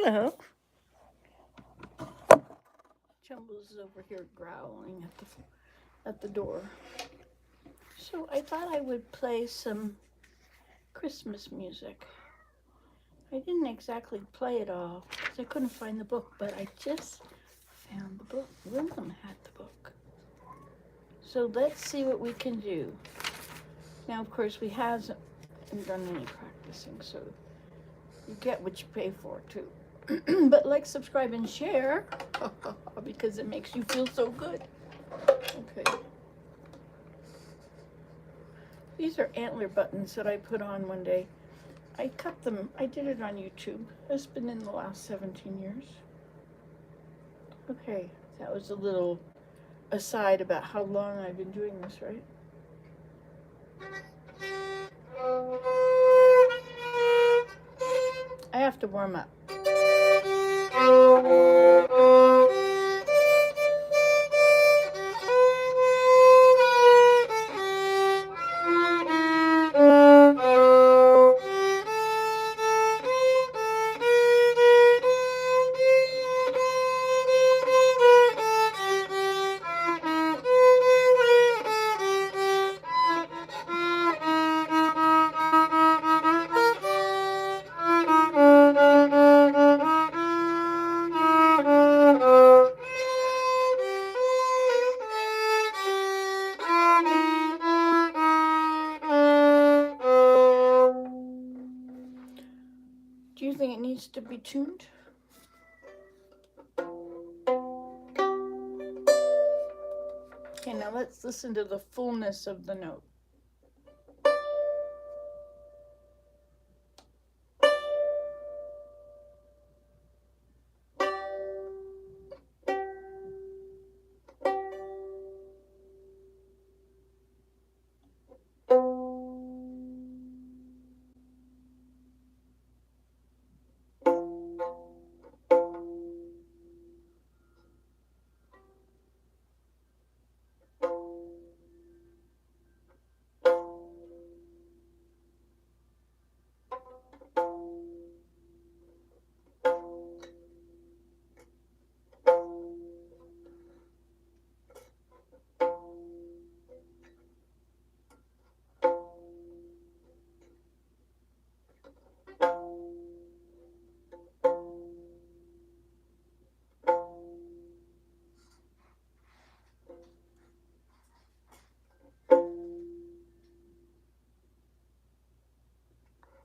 Hello. Jumbles is over here growling at the door. So I thought I would play some Christmas music. I didn't exactly play it all because I couldn't find the book, but I just found the book. William had the book. So let's see what we can do. Now, of course, we haven't done any practicing, so you get what you pay for, too. But like, subscribe, and share because it makes you feel so good. Okay. These are antler buttons that I put on one day. I cut them. I did it on YouTube. It's been in the last 17 years. Okay, that was a little aside about how long I've been doing this, right? I have to warm up. Do you think it needs to be tuned? Okay, now let's listen to the fullness of the note.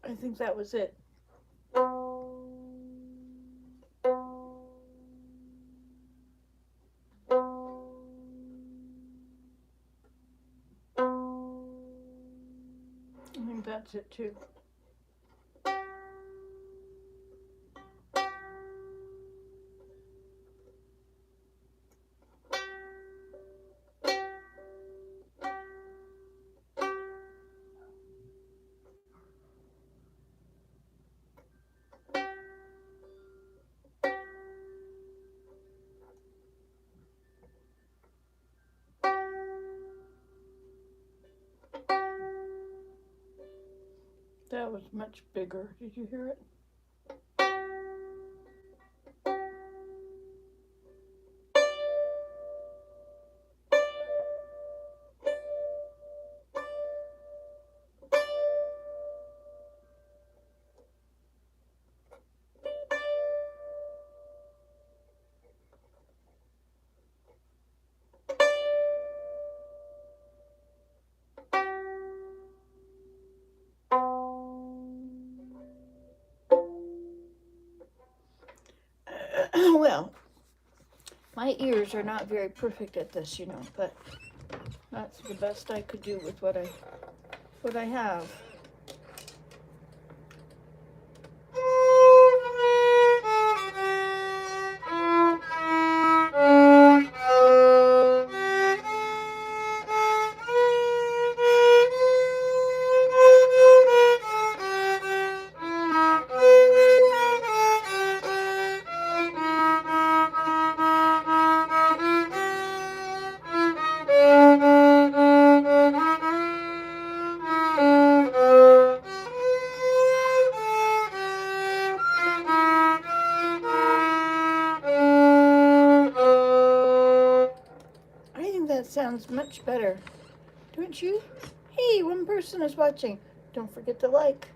I think that was it. I think that's it too. That was much bigger. Did you hear it? Well, my ears are not very perfect at this, but that's the best I could do with what I have. That sounds much better. Don't you? Hey, one person is watching. Don't forget to like.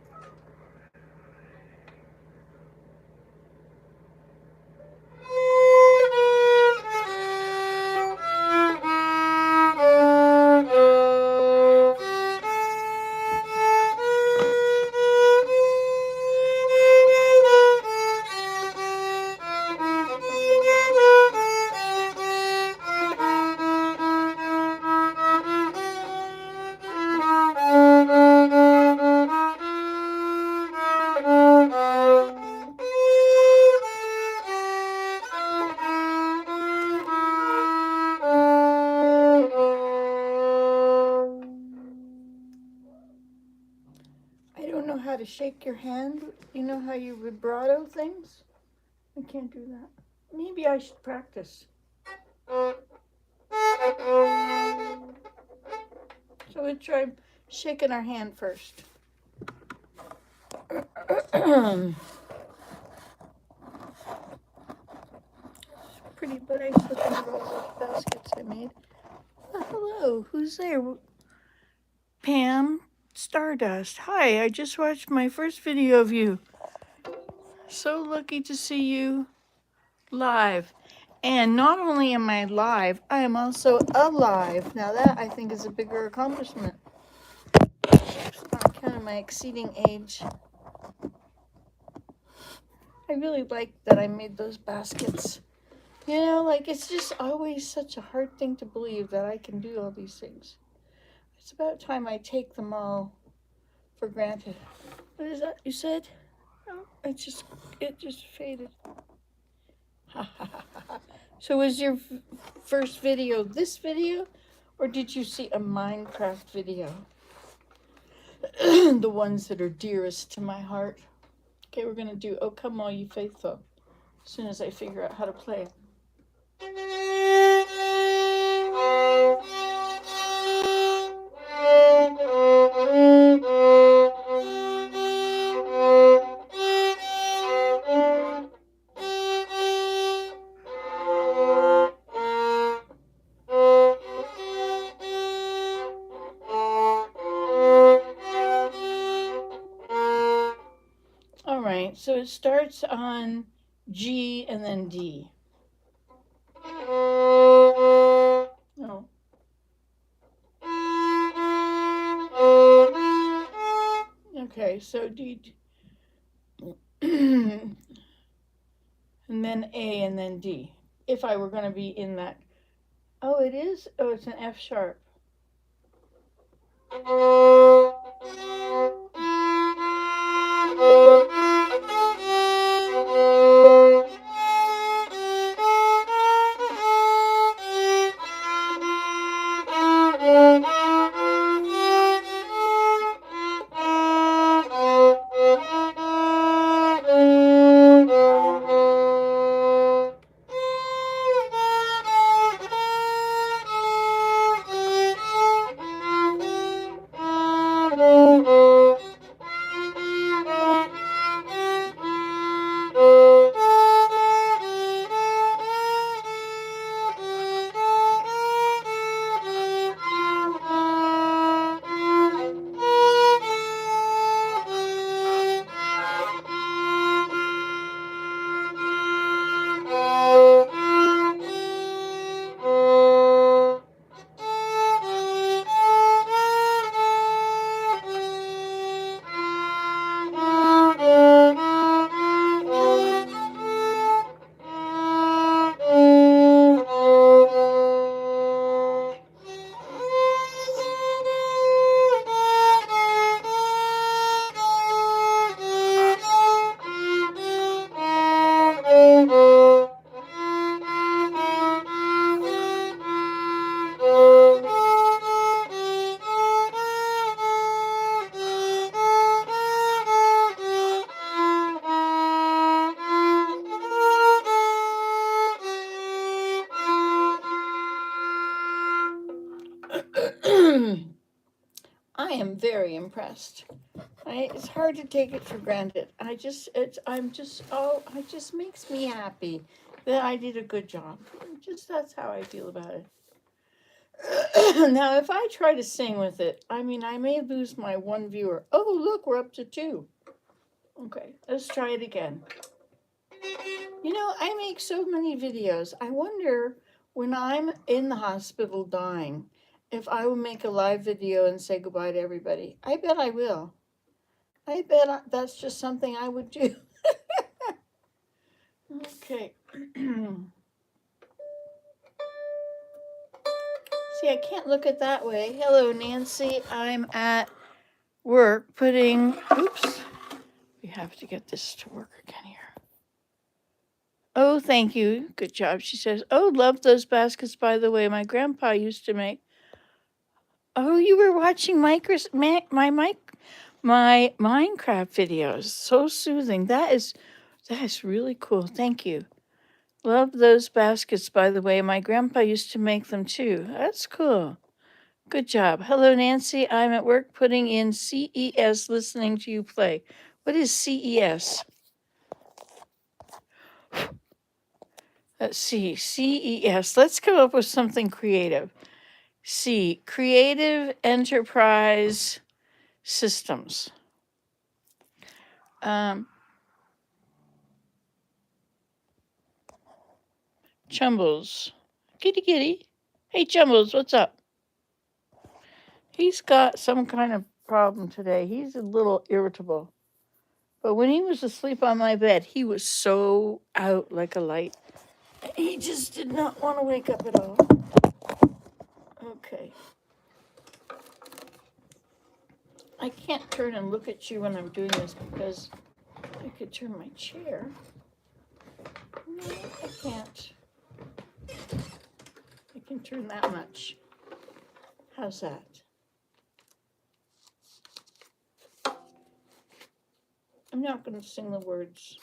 I don't know how to shake your hand. You know how you vibrato things? I can't do that. Maybe I should practice. So we'll try shaking our hand first. Pretty nice looking roll of baskets I made. Oh, hello, who's there? Pam Stardust. Hi, I just watched my first video of you. So lucky to see you live. And not only am I live, I am also alive. Now that I think is a bigger accomplishment. On account of my exceeding age. I really like that I made those baskets. You know, like it's just always such a hard thing to believe that I can do all these things. It's about time I take them all for granted. What is that you said? Oh, it just faded. So was your first video this video, or did you see a Minecraft video? The ones that are dearest to my heart. Okay, we're gonna do "Oh Come All You Faithful" as soon as I figure out how to play it. All right, so it starts on G and then D. No. Okay, so D, and then A and then D. If I were going to be in that. Oh, it is? Oh, it's an F sharp. I am very impressed. It's hard to take it for granted. It just makes me happy that I did a good job. Just that's how I feel about Now, if I try to sing with it, I mean, I may lose my one viewer. Oh, look, we're up to 2. Okay, let's try it again. You know, I make so many videos. I wonder when I'm in the hospital dying if I will make a live video and say goodbye to everybody. I bet I will. I bet that's just something I would do. Okay. See, I can't look it that way. Hello, Nancy. I'm at work putting, oops, we have to get this to work again here. Oh, thank you. Good job. She says, oh, love those baskets, by the way. My grandpa used to make. Oh, you were watching my Minecraft videos. So soothing. That is really cool. Thank you. Love those baskets, by the way. My grandpa used to make them too. That's cool. Good job. Hello, Nancy. I'm at work putting in CES, listening to you play. What is CES? Let's see. CES. Let's come up with something creative. C, Creative Enterprise Systems. Chumbles. Kitty kitty. Hey, Chumbles, what's up? He's got some kind of problem today. He's a little irritable. But when he was asleep on my bed, he was so out like a light. He just did not want to wake up at all. Okay. I can't turn and look at you when I'm doing this because I could turn my chair. No, I can't. I can turn that much. How's that? I'm not going to sing the words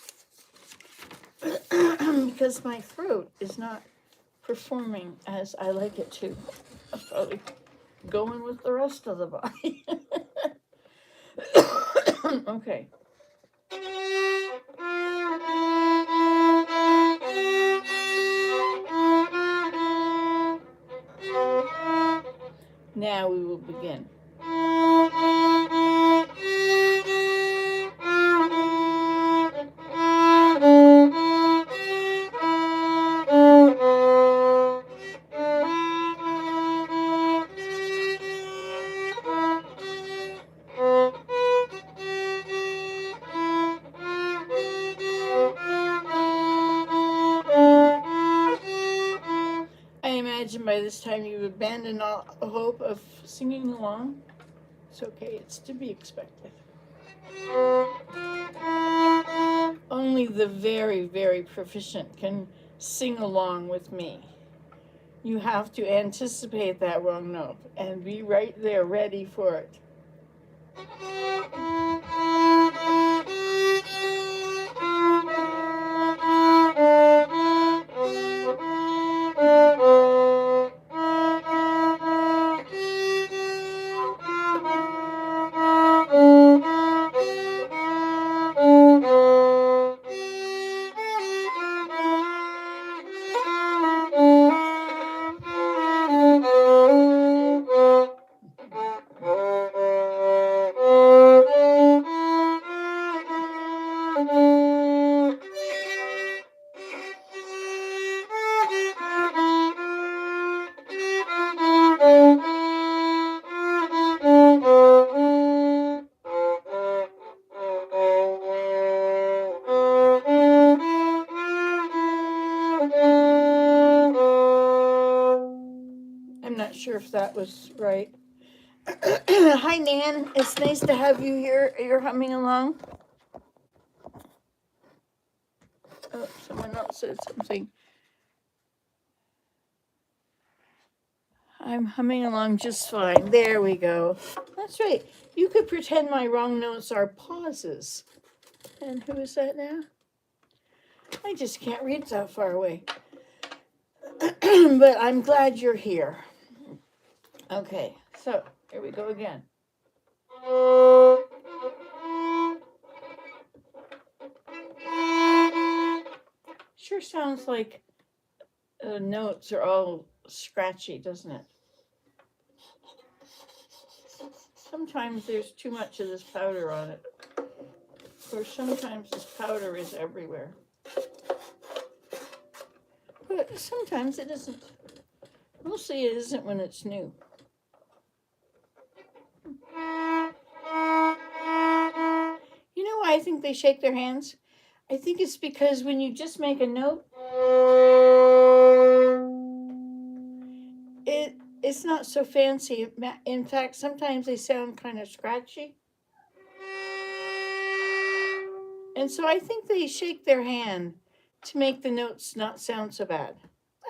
because my throat is not performing as I like it to. I'm probably going with the rest of the body. Okay. Now we will begin. By this time you've abandoned all hope of singing along. It's okay, it's to be expected. Only the very, very proficient can sing along with me. You have to anticipate that wrong note and be right there ready for it. Sure if that was right. Hi, Nan. It's nice to have you here. You're humming along. Oh, someone else said something. I'm humming along just fine. There we go. That's right. You could pretend my wrong notes are pauses. And who is that now? I just can't read that far away. But I'm glad you're here. Okay, so here we go again. Sure sounds like the notes are all scratchy, doesn't it? Sometimes there's too much of this powder on it, or sometimes this powder is everywhere. But sometimes it isn't. Mostly it isn't when it's new. You know why I think they shake their hands? I think it's because when you just make a note, it's not so fancy. In fact, sometimes they sound kind of scratchy. And so I think they shake their hand to make the notes not sound so bad.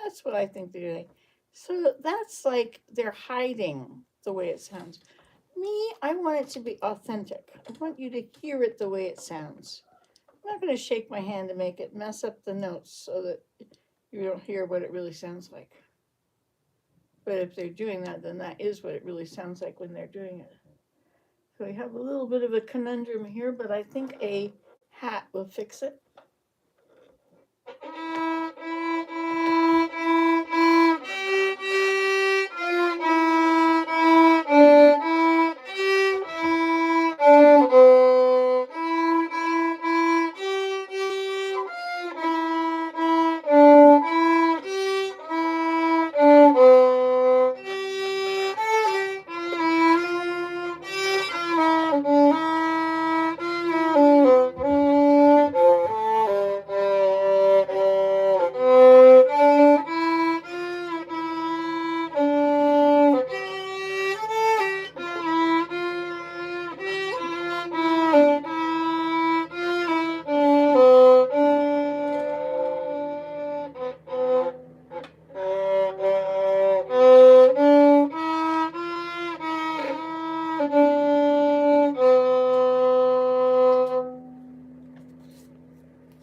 That's what I think they're doing. So that's like they're hiding the way it sounds. Me, I want it to be authentic. I want you to hear it the way it sounds. I'm not going to shake my hand to make it mess up the notes so that you don't hear what it really sounds like. But if they're doing that, then that is what it really sounds like when they're doing it. So we have a little bit of a conundrum here, but I think a hat will fix it.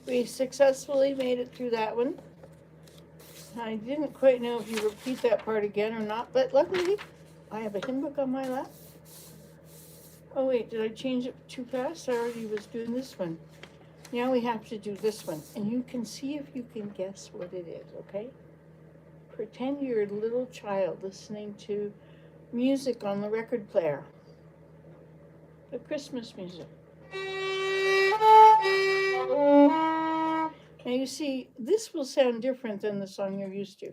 We successfully made it through that one. I didn't quite know if you repeat that part again or not, but luckily I have a hymn book on my lap. Oh wait, did I change it too fast? I already was doing this one. Now we have to do this one, and you can see if you can guess what it is, okay? Pretend you're a little child listening to music on the record player. The Christmas music. Now you see, this will sound different than the song you're used to.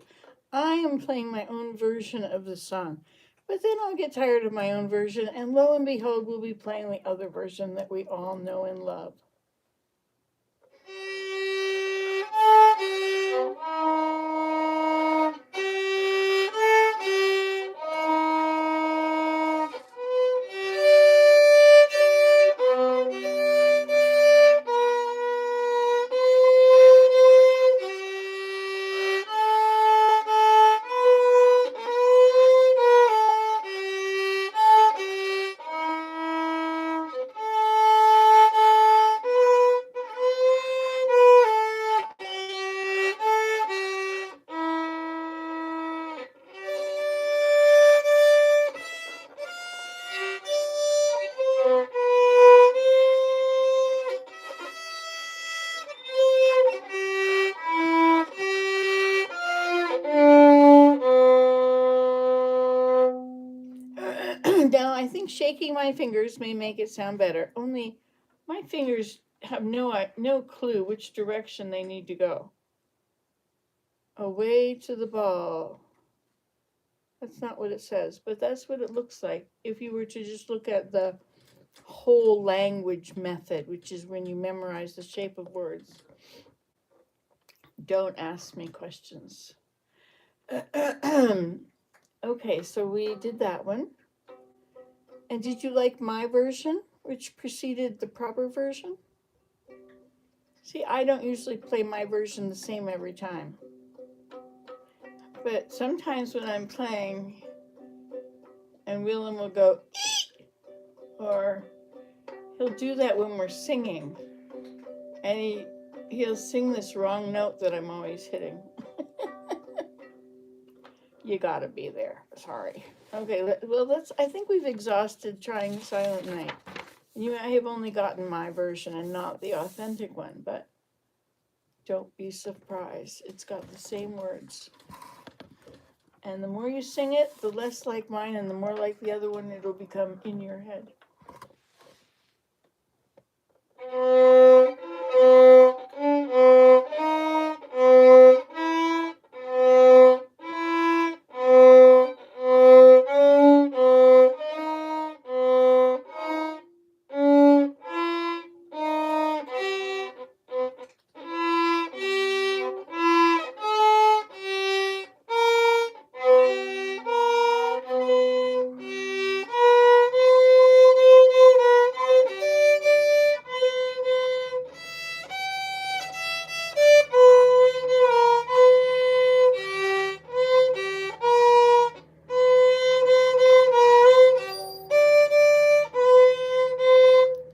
I am playing my own version of the song, but then I'll get tired of my own version, and lo and behold, we'll be playing the other version that we all know and love. Now, I think shaking my fingers may make it sound better, only my fingers have no clue which direction they need to go. Away to the ball. That's not what it says, but that's what it looks like if you were to just look at the whole language method, which is when you memorize the shape of words. Don't ask me questions. Okay, so we did that one. And did you like my version, which preceded the proper version? See, I don't usually play my version the same every time. But sometimes when I'm playing, and Willem will go, eek! Or he'll do that when we're singing. And he'll sing this wrong note that I'm always hitting. You gotta be there. Sorry. Okay, well, I think we've exhausted trying Silent Night. You may have only gotten my version and not the authentic one, but don't be surprised. It's got the same words. And the more you sing it, the less like mine, and the more like the other one it'll become in your head.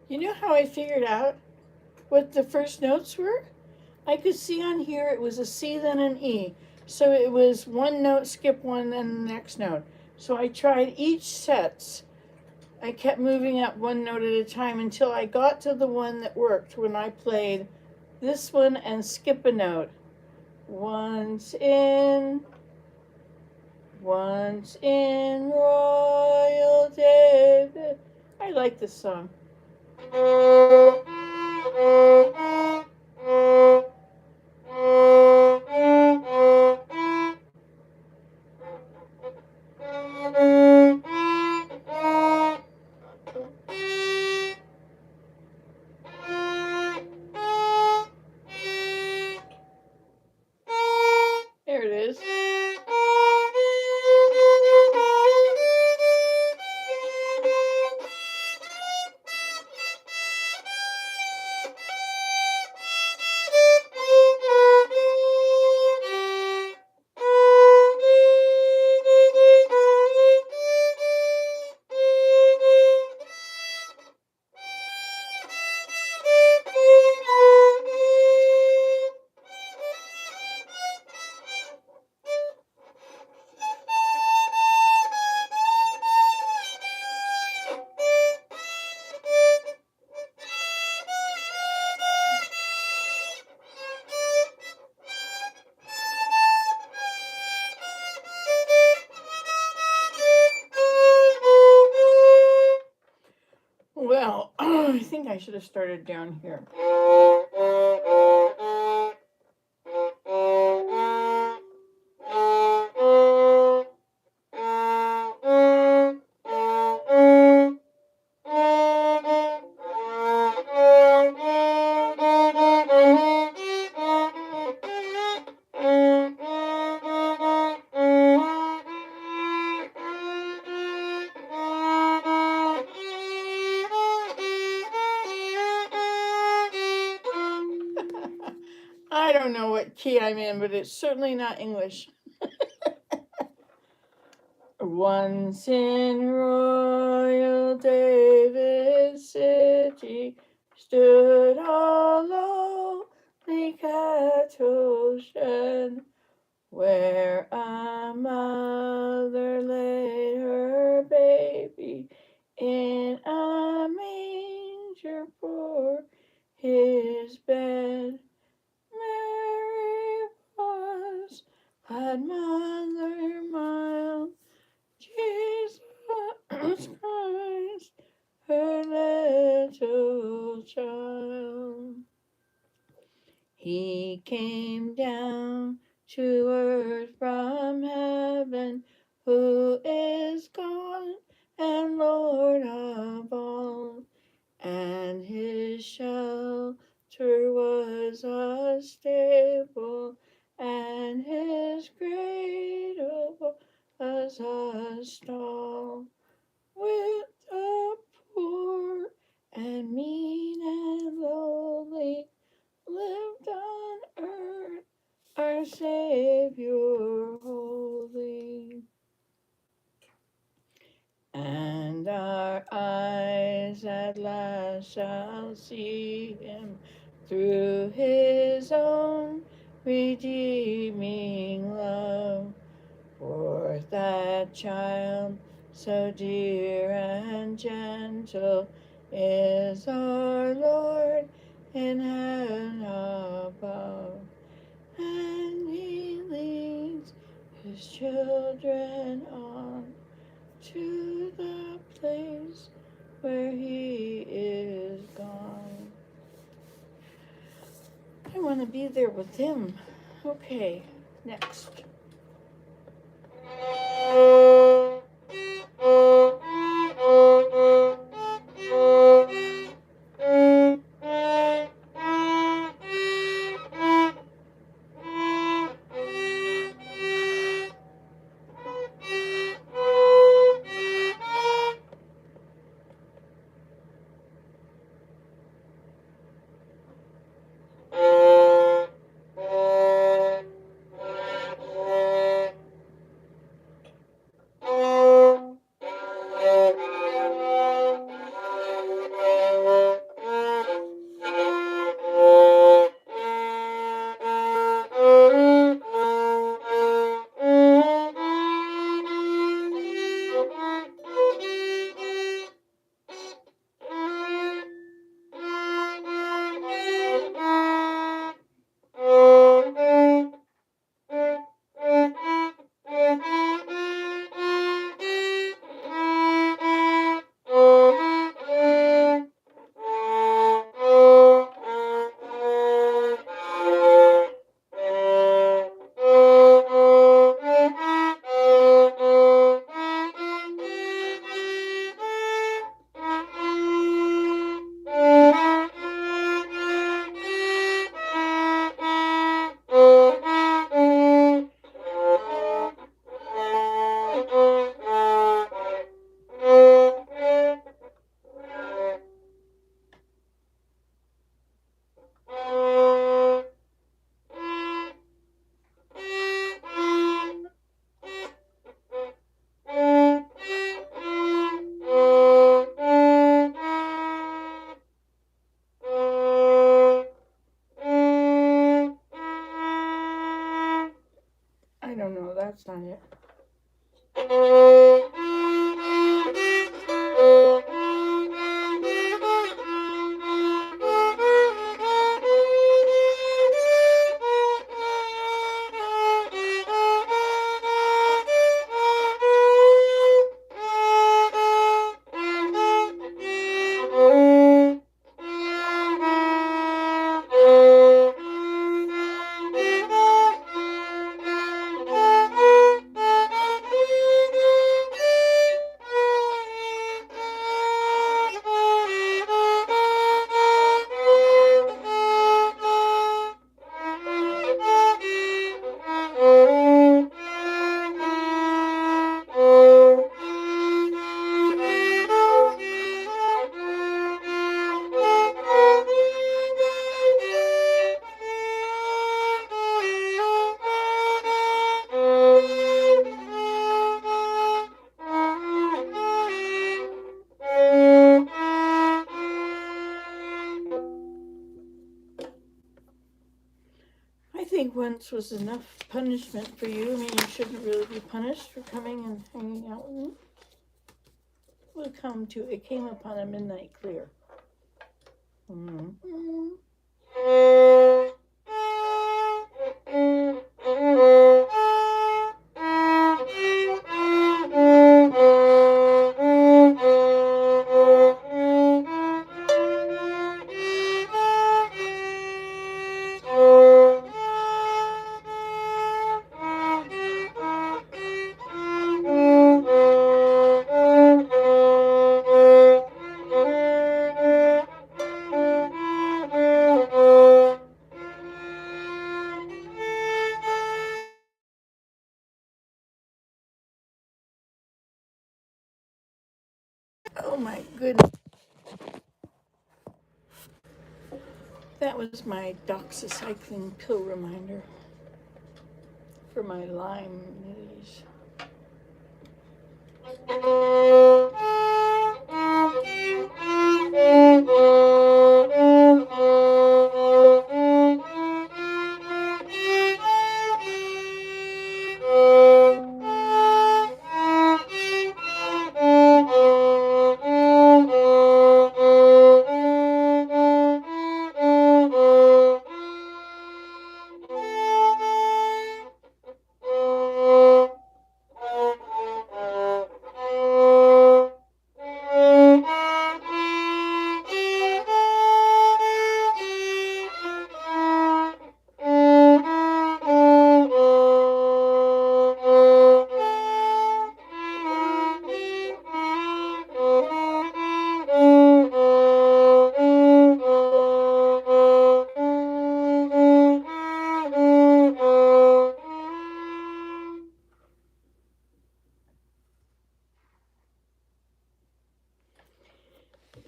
You know how I figured out what the first notes were? I could see on here it was a C, then an E. So it was one note, skip one, then the next note. So I tried each sets. I kept moving up one note at a time until I got to the one that worked when I played this one and skip a note. Once in Royal David. I like this song. There it is. Well, I think I should have started down here. I don't know what key I'm in, but it's certainly not English. Once in Royal David City stood a lonely cattle shed, where a mother laid her baby in a manger for his bed. Mary was that mother mild, Jesus Christ, her little child. He came down to earth from heaven, who is God and Lord of all, and his shelter was a stable, and his cradle was a stall. With the poor and mean and lowly lived on earth our Savior holy. And our eyes at last shall see him through his own redeeming love. For that child so dear and gentle is our Lord in heaven above. And he leads his children on to the place where he is gone. I want to be there with him. Okay, next. I don't know, that's not it. I think once was enough punishment for you. I mean, you shouldn't really be punished for coming and hanging out with me. It came upon a midnight clear. Mm-hmm. Oh my goodness. That was my doxycycline pill reminder for my Lyme disease.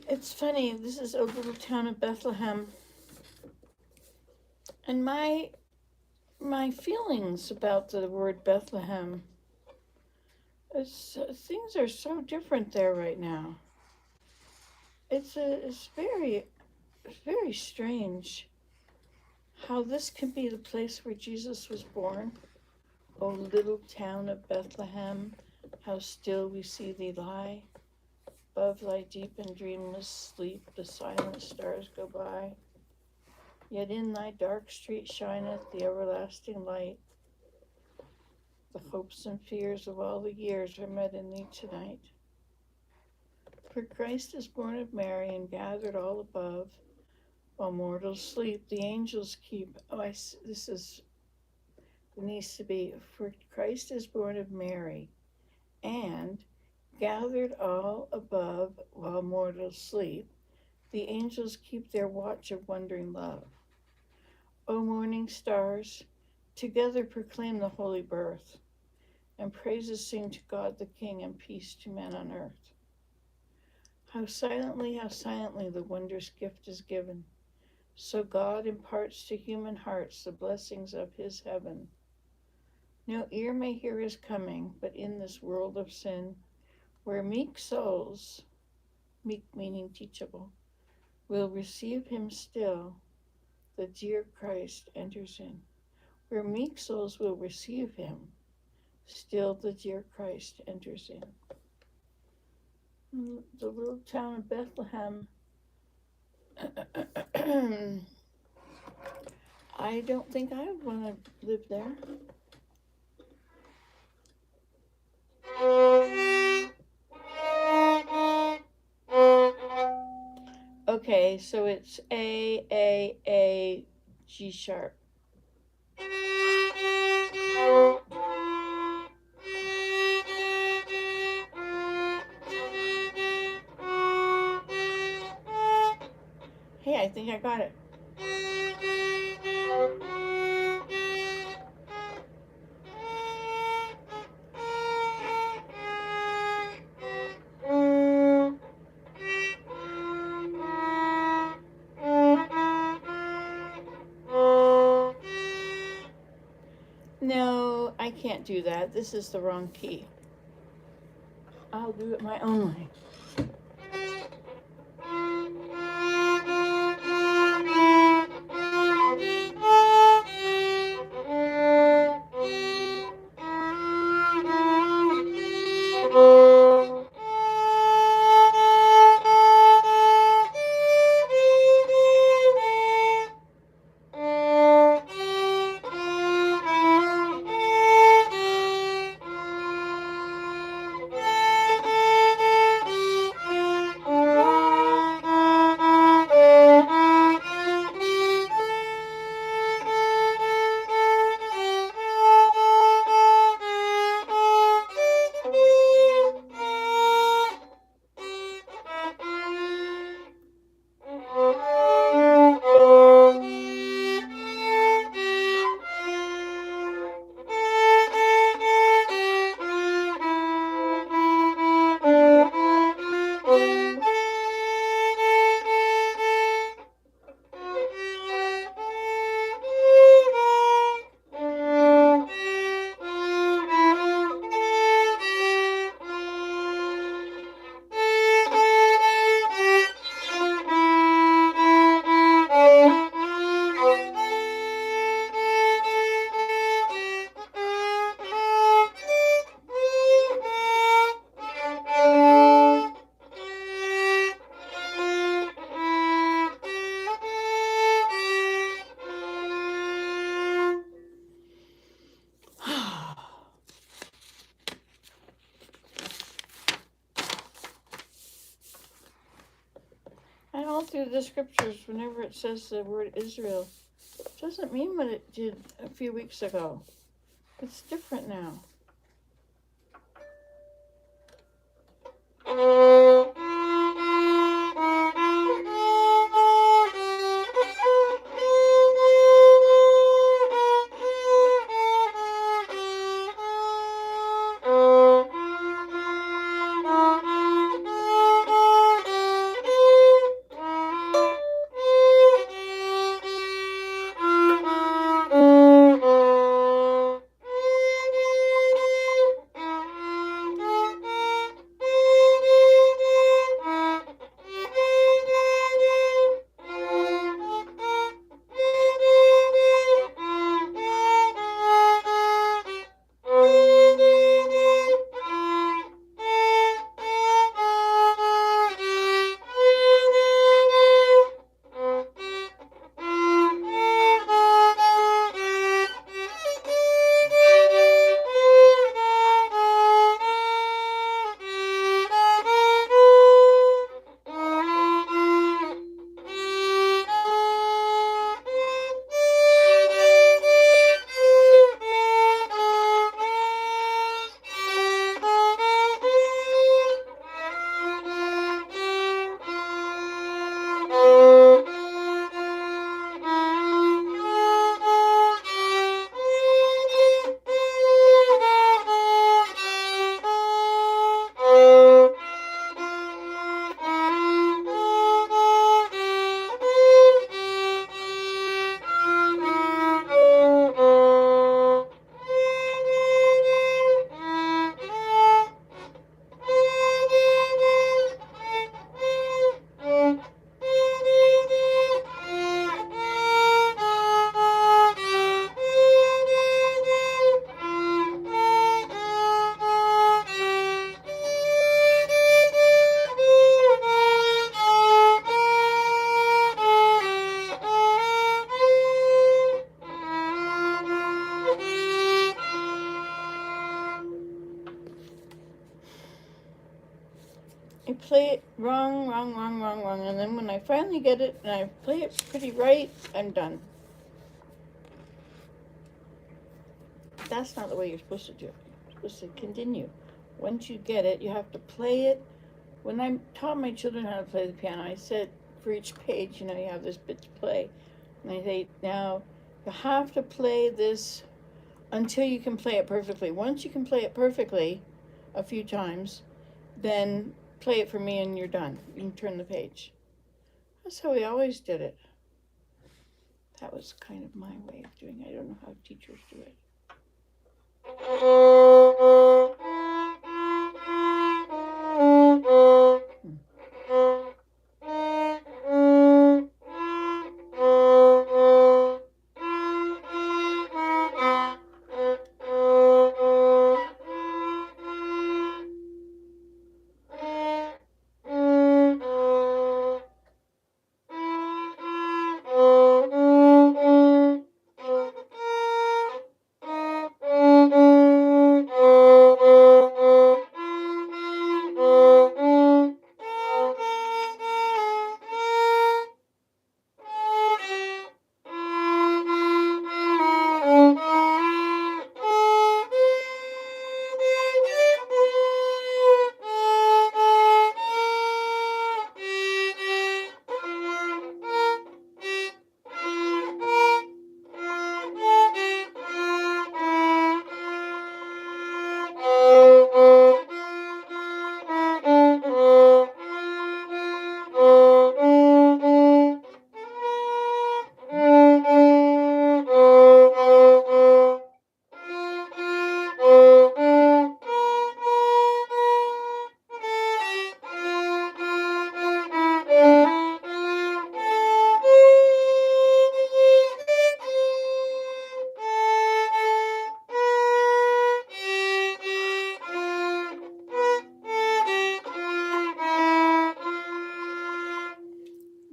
It's funny, this is a little town of Bethlehem. And my feelings about the word Bethlehem, things are so different there right now. It's very strange how this can be the place where Jesus was born. O little town of Bethlehem, how still we see thee lie. Above thy deep and dreamless sleep the silent stars go by. Yet in thy dark street shineth the everlasting light. The hopes and fears of all the years are met in thee tonight. For Christ is born of Mary and gathered all above. While mortals sleep, the angels keep. This needs to be, for Christ is born of Mary and gathered all above while mortals sleep. The angels keep their watch of wondering love. O morning stars, together proclaim the holy birth, and praises sing to God the King, and peace to men on earth. How silently the wondrous gift is given, so God imparts to human hearts the blessings of his heaven. No ear may hear his coming, but in this world of sin, where meek souls, meek meaning teachable, will receive him still, the dear Christ enters in. Where meek souls will receive him, still the dear Christ enters in. The little town of Bethlehem, I don't think I would want to live there. Okay, so it's A, G sharp. Hey, I think I got it. No, I can't do that. This is the wrong key. I'll do it my own way. And all through the scriptures, whenever it says the word Israel, it doesn't mean what it did a few weeks ago. It's different now. I play it wrong, and then when I finally get it and I play it pretty right, I'm done. That's not the way you're supposed to do it. You're supposed to continue. Once you get it, you have to play it. When I taught my children how to play the piano, I said for each page, you have this bit to play. And I say, now you have to play this until you can play it perfectly. Once you can play it perfectly a few times, then play it for me and you're done. You can turn the page. That's how we always did it. That was kind of my way of doing it. I don't know how teachers do it.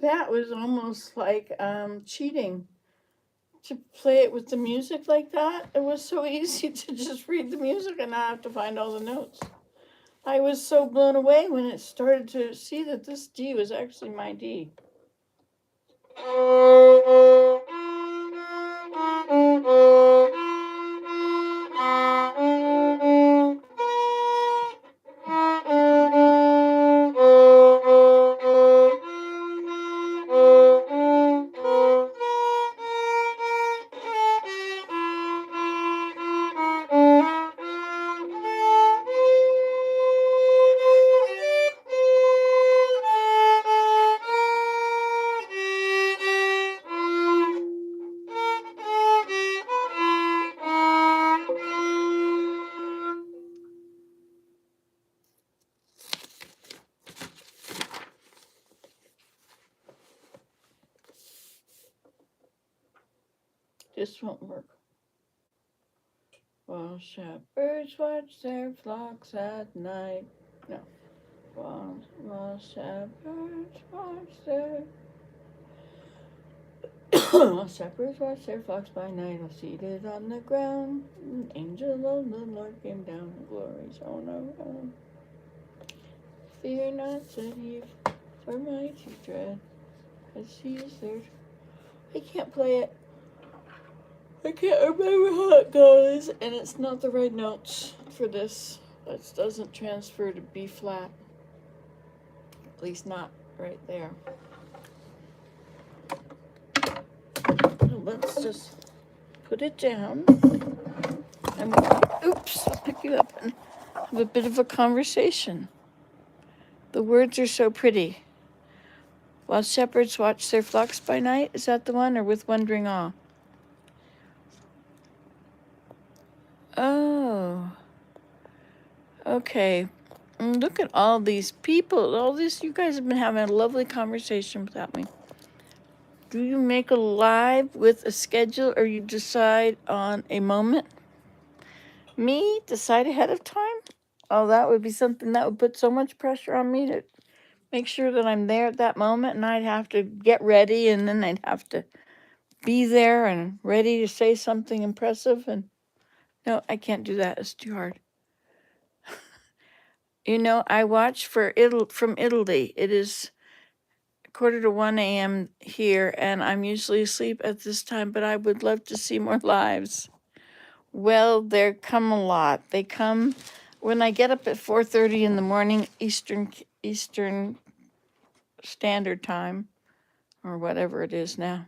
That was almost like cheating to play it with the music like that. It was so easy to just read the music and not have to find all the notes. I was so blown away when it started to see that this D was actually my D. This won't work. While shepherds watch their flocks at night. No. While shepherds watch their shepherds watch their flocks by night, all seated on the ground. An angel of the Lord came down, the glory shone around. Fear not, said he, for mighty dread, as he is there. I can't play it. I can't remember how it goes, and it's not the right notes for this. It doesn't transfer to B flat. At least not right there. Let's just put it down. And oops, I'll pick you up and have a bit of a conversation. The words are so pretty. While shepherds watch their flocks by night, is that the one, or with wondering awe? Oh, okay. Look at all these people. All this, you guys have been having a lovely conversation without me. Do you make a live with a schedule, or you decide on a moment? Me, decide ahead of time? Oh, that would be something that would put so much pressure on me to make sure that I'm there at that moment, and I'd have to get ready, and then I'd have to be there and ready to say something impressive. And no, I can't do that. It's too hard. You know, I watch from Italy. It is 1:45 a.m. here, and I'm usually asleep at this time, but I would love to see more lives. Well, they come a lot. They come when I get up at 4:30 in the morning Eastern Standard Time, or whatever it is now.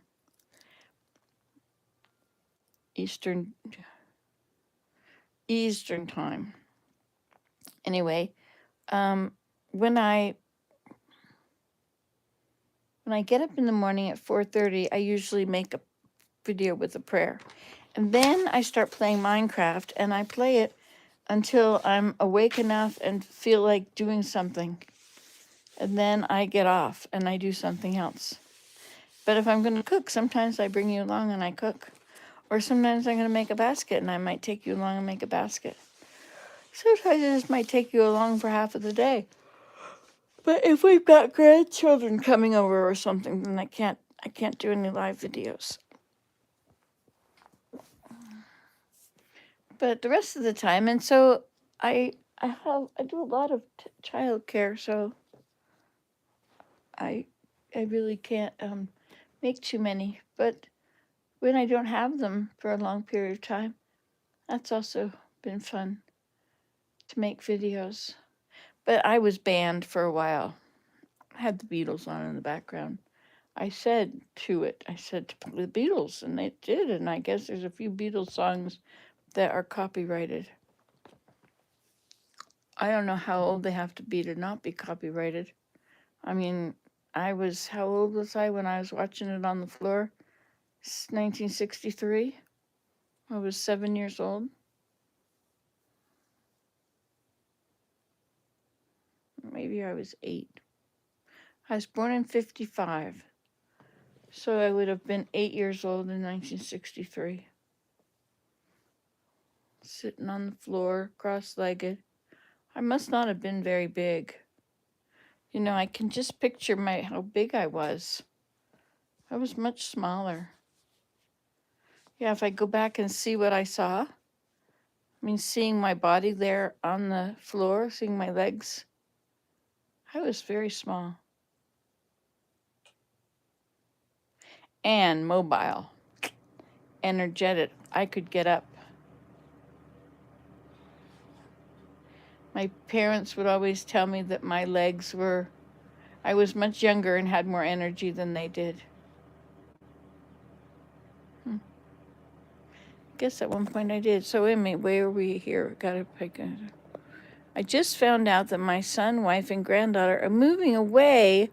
Eastern Time. Anyway, um, when I get up in the morning at 4:30, I usually make a video with a prayer. And then I start playing Minecraft, and I play it until I'm awake enough and feel like doing something. And then I get off and I do something else. But if I'm going to cook, sometimes I bring you along and I cook. Or sometimes I'm going to make a basket and I might take you along and make a basket. Sometimes I just might take you along for half of the day. But if we've got grandchildren coming over or something, then I can't do any live videos. But the rest of the time, and so I do a lot of child care, so I really can't make too many. But when I don't have them for a long period of time, that's also been fun to make videos. But I was banned for a while. I had the Beatles on in the background. I said to play the Beatles, and they did. And I guess there's a few Beatles songs that are copyrighted. I don't know how old they have to be to not be copyrighted. I mean, how old was I when I was watching it on the floor? 1963. I was 7 years old. Maybe I was 8. I was born in 55. So I would have been 8 years old in 1963. Sitting on the floor, cross-legged. I must not have been very big. You know, I can just picture how big I was. I was much smaller. Yeah, if I go back and see what I saw, I mean, seeing my body there on the floor, seeing my legs, I was very small. And mobile, energetic. I could get up. My parents would always tell me that I was much younger and had more energy than they did. I guess at one point I did. So anyway, where are we here? I just found out that my son, wife, and granddaughter are moving away.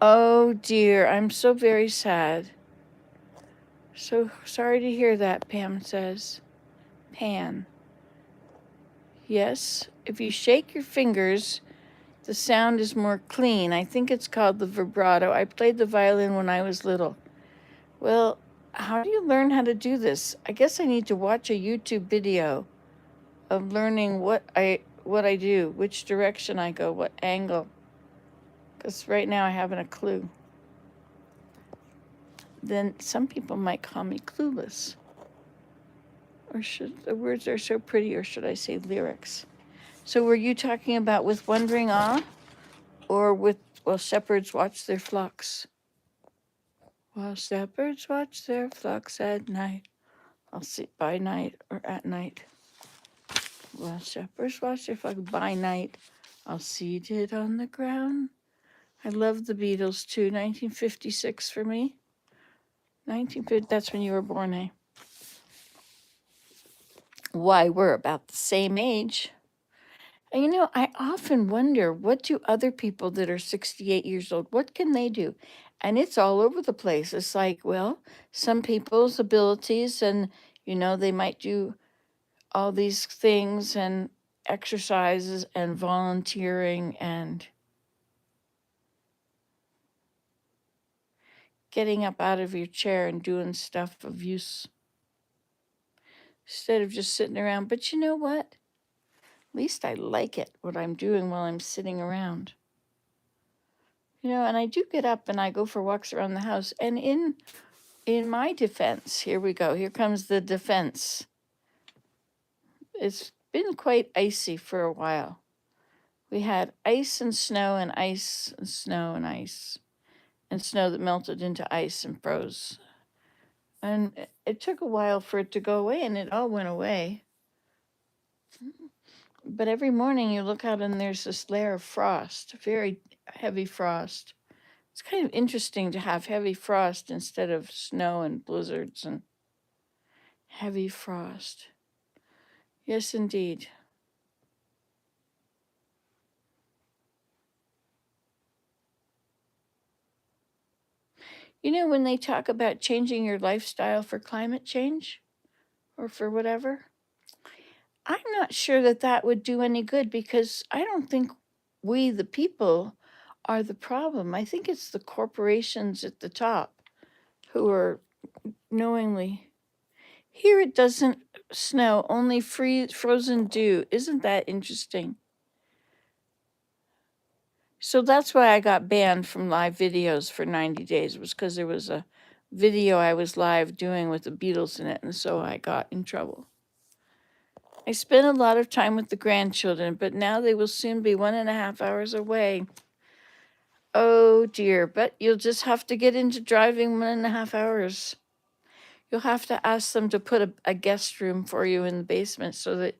Oh dear, I'm so very sad. So sorry to hear that, Pam says. Pan. Yes, if you shake your fingers, the sound is more clean. I think it's called the vibrato. I played the violin when I was little. Well, how do you learn how to do this? I guess I need to watch a YouTube video of learning what I do, which direction I go, what angle. Because right now I haven't a clue. Then some people might call me clueless. Or should the words are so pretty, or should I say lyrics? So were you talking about with wondering awe, or with while shepherds watch their flocks? While shepherds watch their flocks at night. I'll see by night or at night. While shepherds watch their flocks by night, I'll seed it on the ground. I love the Beatles too. 1956 for me. 1950. That's when you were born, eh? Why, we're about the same age. And you know, I often wonder, what do other people that are 68 years old, what can they do? And it's all over the place. It's like, well, some people's abilities, and you know, they might do all these things and exercises and volunteering and getting up out of your chair and doing stuff of use instead of just sitting around. But you know what? At least I like it, what I'm doing while I'm sitting around. You know, and I do get up and I go for walks around the house. And in my defense, here we go. Here comes the defense. It's been quite icy for a while. We had ice and snow and ice and snow and ice and snow that melted into ice and froze. And it took a while for it to go away, and it all went away. But every morning you look out and there's this layer of frost, very heavy frost. It's kind of interesting to have heavy frost instead of snow and blizzards and heavy frost. Yes, indeed. You know, when they talk about changing your lifestyle for climate change or for whatever, I'm not sure that that would do any good because I don't think we, the people, are the problem. I think it's the corporations at the top who are knowingly. Here it doesn't snow, only frozen dew. Isn't that interesting? So that's why I got banned from live videos for 90 days. It was because there was a video I was live doing with the Beatles in it, and so I got in trouble. I spent a lot of time with the grandchildren, but now they will soon be 1.5 hours away. Oh dear, but you'll just have to get into driving 1.5 hours. You'll have to ask them to put a guest room for you in the basement so that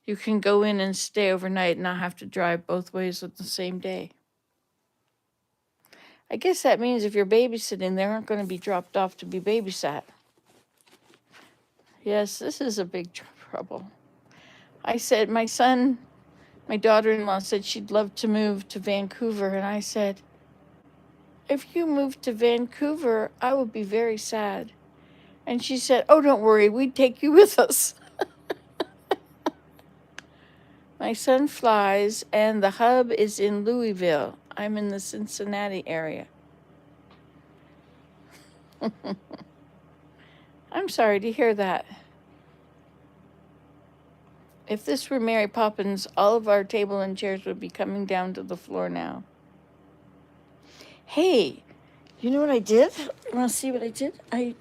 you can go in and stay overnight and not have to drive both ways on the same day. I guess that means if you're babysitting, they aren't going to be dropped off to be babysat. Yes, this is a big trouble. I said, my daughter-in-law said she'd love to move to Vancouver. And I said, if you move to Vancouver, I would be very sad. And she said, oh, don't worry, we'd take you with us. My son flies, and the hub is in Louisville. I'm in the Cincinnati area. I'm sorry to hear that. If this were Mary Poppins, all of our table and chairs would be coming down to the floor now. Hey, you know what I did? You want to see what I did? I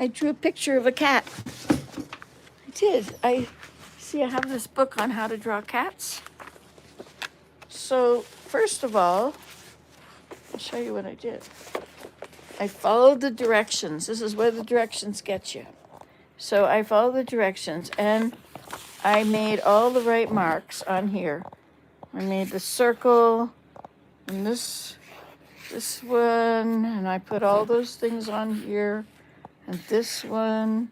drew a picture of a cat. I did. I have this book on how to draw cats. So first of all, I'll show you what I did. I followed the directions. This is where the directions get you. So I followed the directions and I made all the right marks on here. I made the circle and this one, and I put all those things on here, and this one,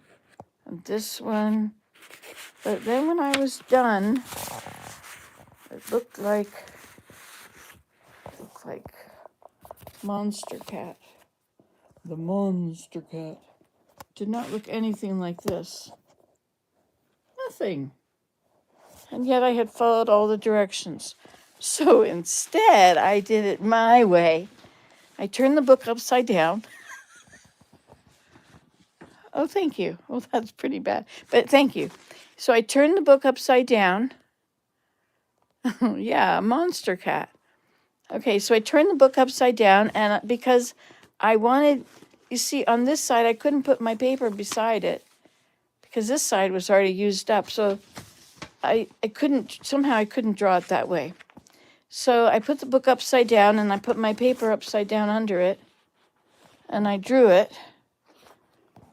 and this one. But then when I was done, it looked like Monster Cat. The Monster Cat. Did not look anything like this. Nothing. And yet I had followed all the directions. So instead, I did it my way. I turned the book upside down. Oh, thank you. Oh, that's pretty bad. But thank you. So I turned the book upside down. Yeah, a monster cat. Okay, so I turned the book upside down, and because I wanted, you see, on this side, I couldn't put my paper beside it because this side was already used up. So I couldn't draw it that way. So I put the book upside down, and I put my paper upside down under it, and I drew it.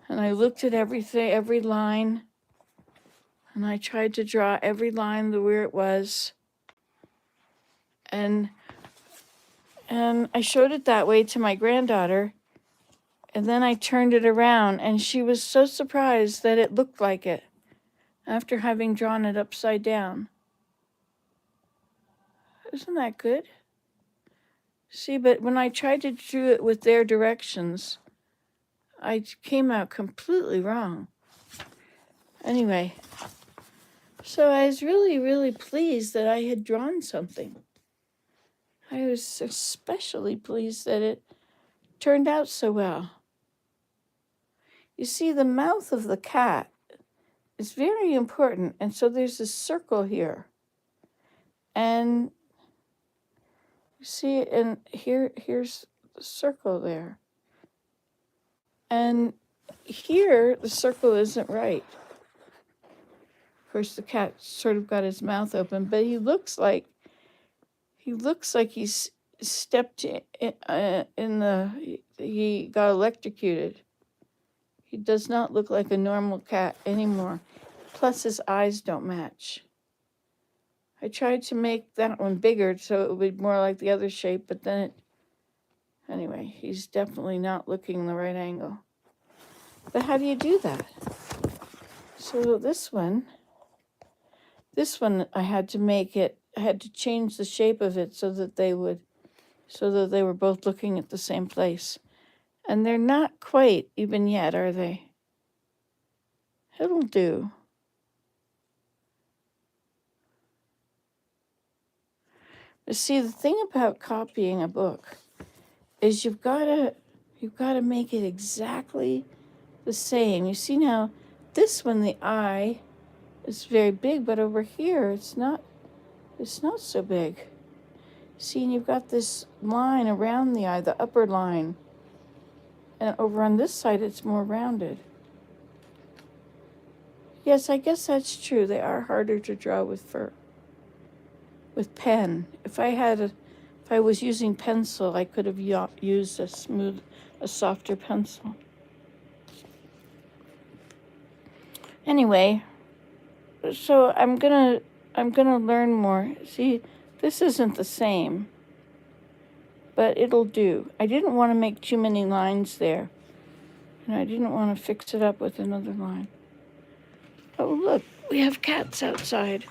And I looked at everything, every line, and I tried to draw every line the where it was. And I showed it that way to my granddaughter, and then I turned it around, and she was so surprised that it looked like it after having drawn it upside down. Isn't that good? See, but when I tried to do it with their directions, I came out completely wrong. Anyway, so I was really, really pleased that I had drawn something. I was especially pleased that it turned out so well. You see, the mouth of the cat is very important, and so there's a circle here. And you see, and here's the circle there. And here, the circle isn't right. Of course, the cat sort of got his mouth open, but he looks like He looks like he's stepped he got electrocuted. He does not look like a normal cat anymore. Plus his eyes don't match. I tried to make that one bigger so it would be more like the other shape, but then anyway, he's definitely not looking the right angle. But how do you do that? So this one I had to change the shape of it so that they were both looking at the same place. And they're not quite even yet, are they? It'll do. But see, the thing about copying a book is you've got to make it exactly the same. You see now, this one, the eye is very big, but over here it's not so big. See, and you've got this line around the eye, the upper line. And over on this side, it's more rounded. Yes, I guess that's true. They are harder to draw with pen. If I was using pencil, I could have used a softer pencil. Anyway, so I'm gonna learn more. See, this isn't the same, but it'll do. I didn't want to make too many lines there, and I didn't want to fix it up with another line. Oh, look, we have cats outside.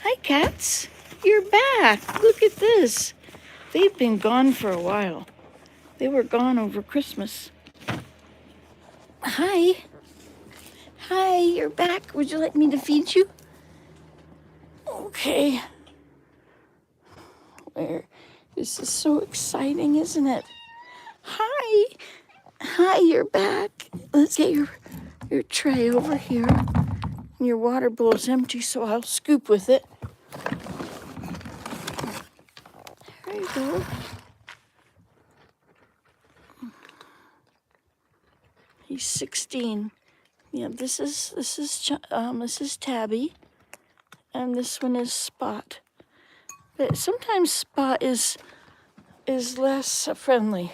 Hi, cats. You're back. Look at this. They've been gone for a while. They were gone over Christmas. Hi. Hi, you're back. Would you like me to feed you? Okay. This is so exciting, isn't it? Hi. Hi, you're back. Let's get your tray over here. Your water bowl is empty, so I'll scoop with it. There you go. He's 16. Yeah, this is Tabby, and this one is Spot. But sometimes Spot is less friendly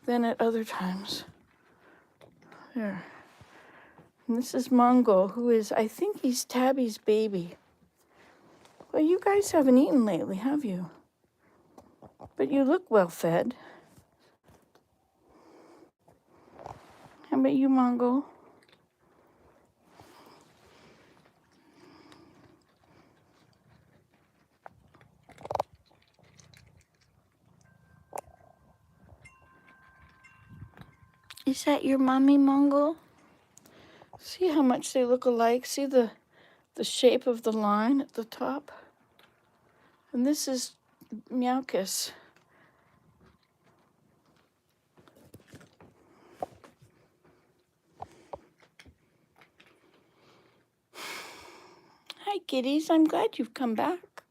than at other times. There. And this is Mongo, who is, I think he's Tabby's baby. Well, you guys haven't eaten lately, have you? But you look well fed. How about you, Mongo? Is that your mommy, Mongo? See how much they look alike? See the shape of the line at the top? And this is Meowkus. Hi, kitties. I'm glad you've come back.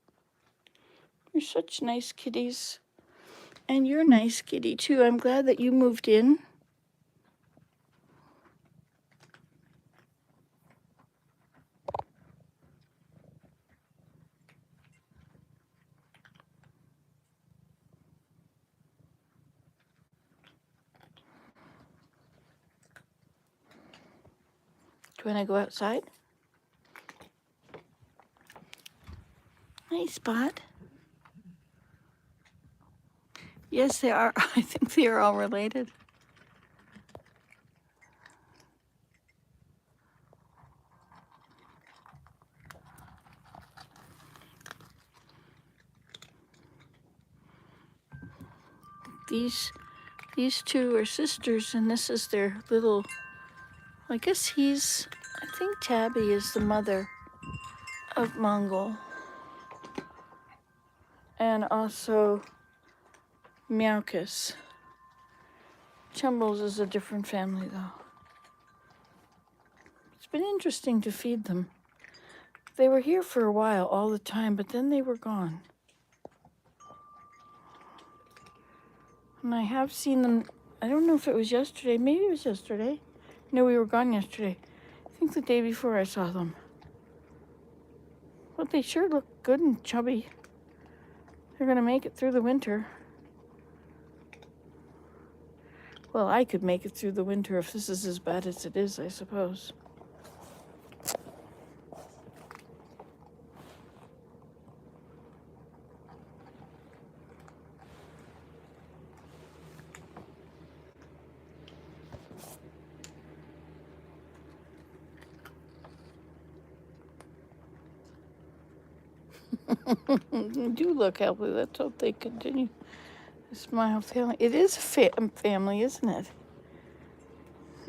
You're such nice kitties. And you're a nice kitty, too. I'm glad that you moved in. Do you want to go outside? Hi, Spot. Yes, they are. I think they are all related. These two are sisters, and this is their little, I think Tabby is the mother of Mongol. And also Meowkus. Chumbles is a different family, though. It's been interesting to feed them. They were here for a while, all the time, but then they were gone. And I have seen them, I don't know if it was yesterday, maybe it was yesterday. No, we were gone yesterday. I think the day before I saw them. But they sure look good and chubby. They're going to make it through the winter. Well, I could make it through the winter if this is as bad as it is, I suppose. Do look healthy. Let's hope they continue. Smile family. It is a family, isn't it?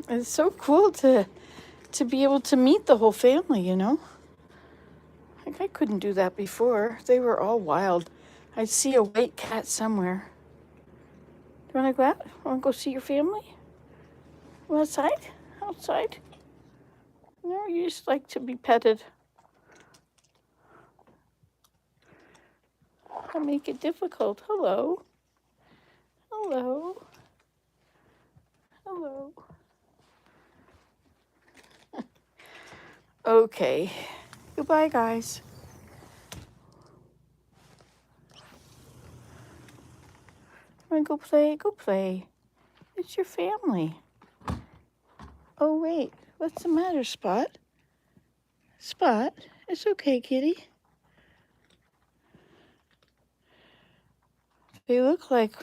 It's so cool to be able to meet the whole family, you know? Like, I couldn't do that before. They were all wild. I see a white cat somewhere. Do you want to go out? Want to go see your family? Go outside? Outside? No, you just like to be petted. I make it difficult. Hello. Hello. Hello. Okay. Goodbye, guys. Want to go play? Go play. It's your family. Oh, wait. What's the matter, Spot? Spot? It's okay, kitty. They look like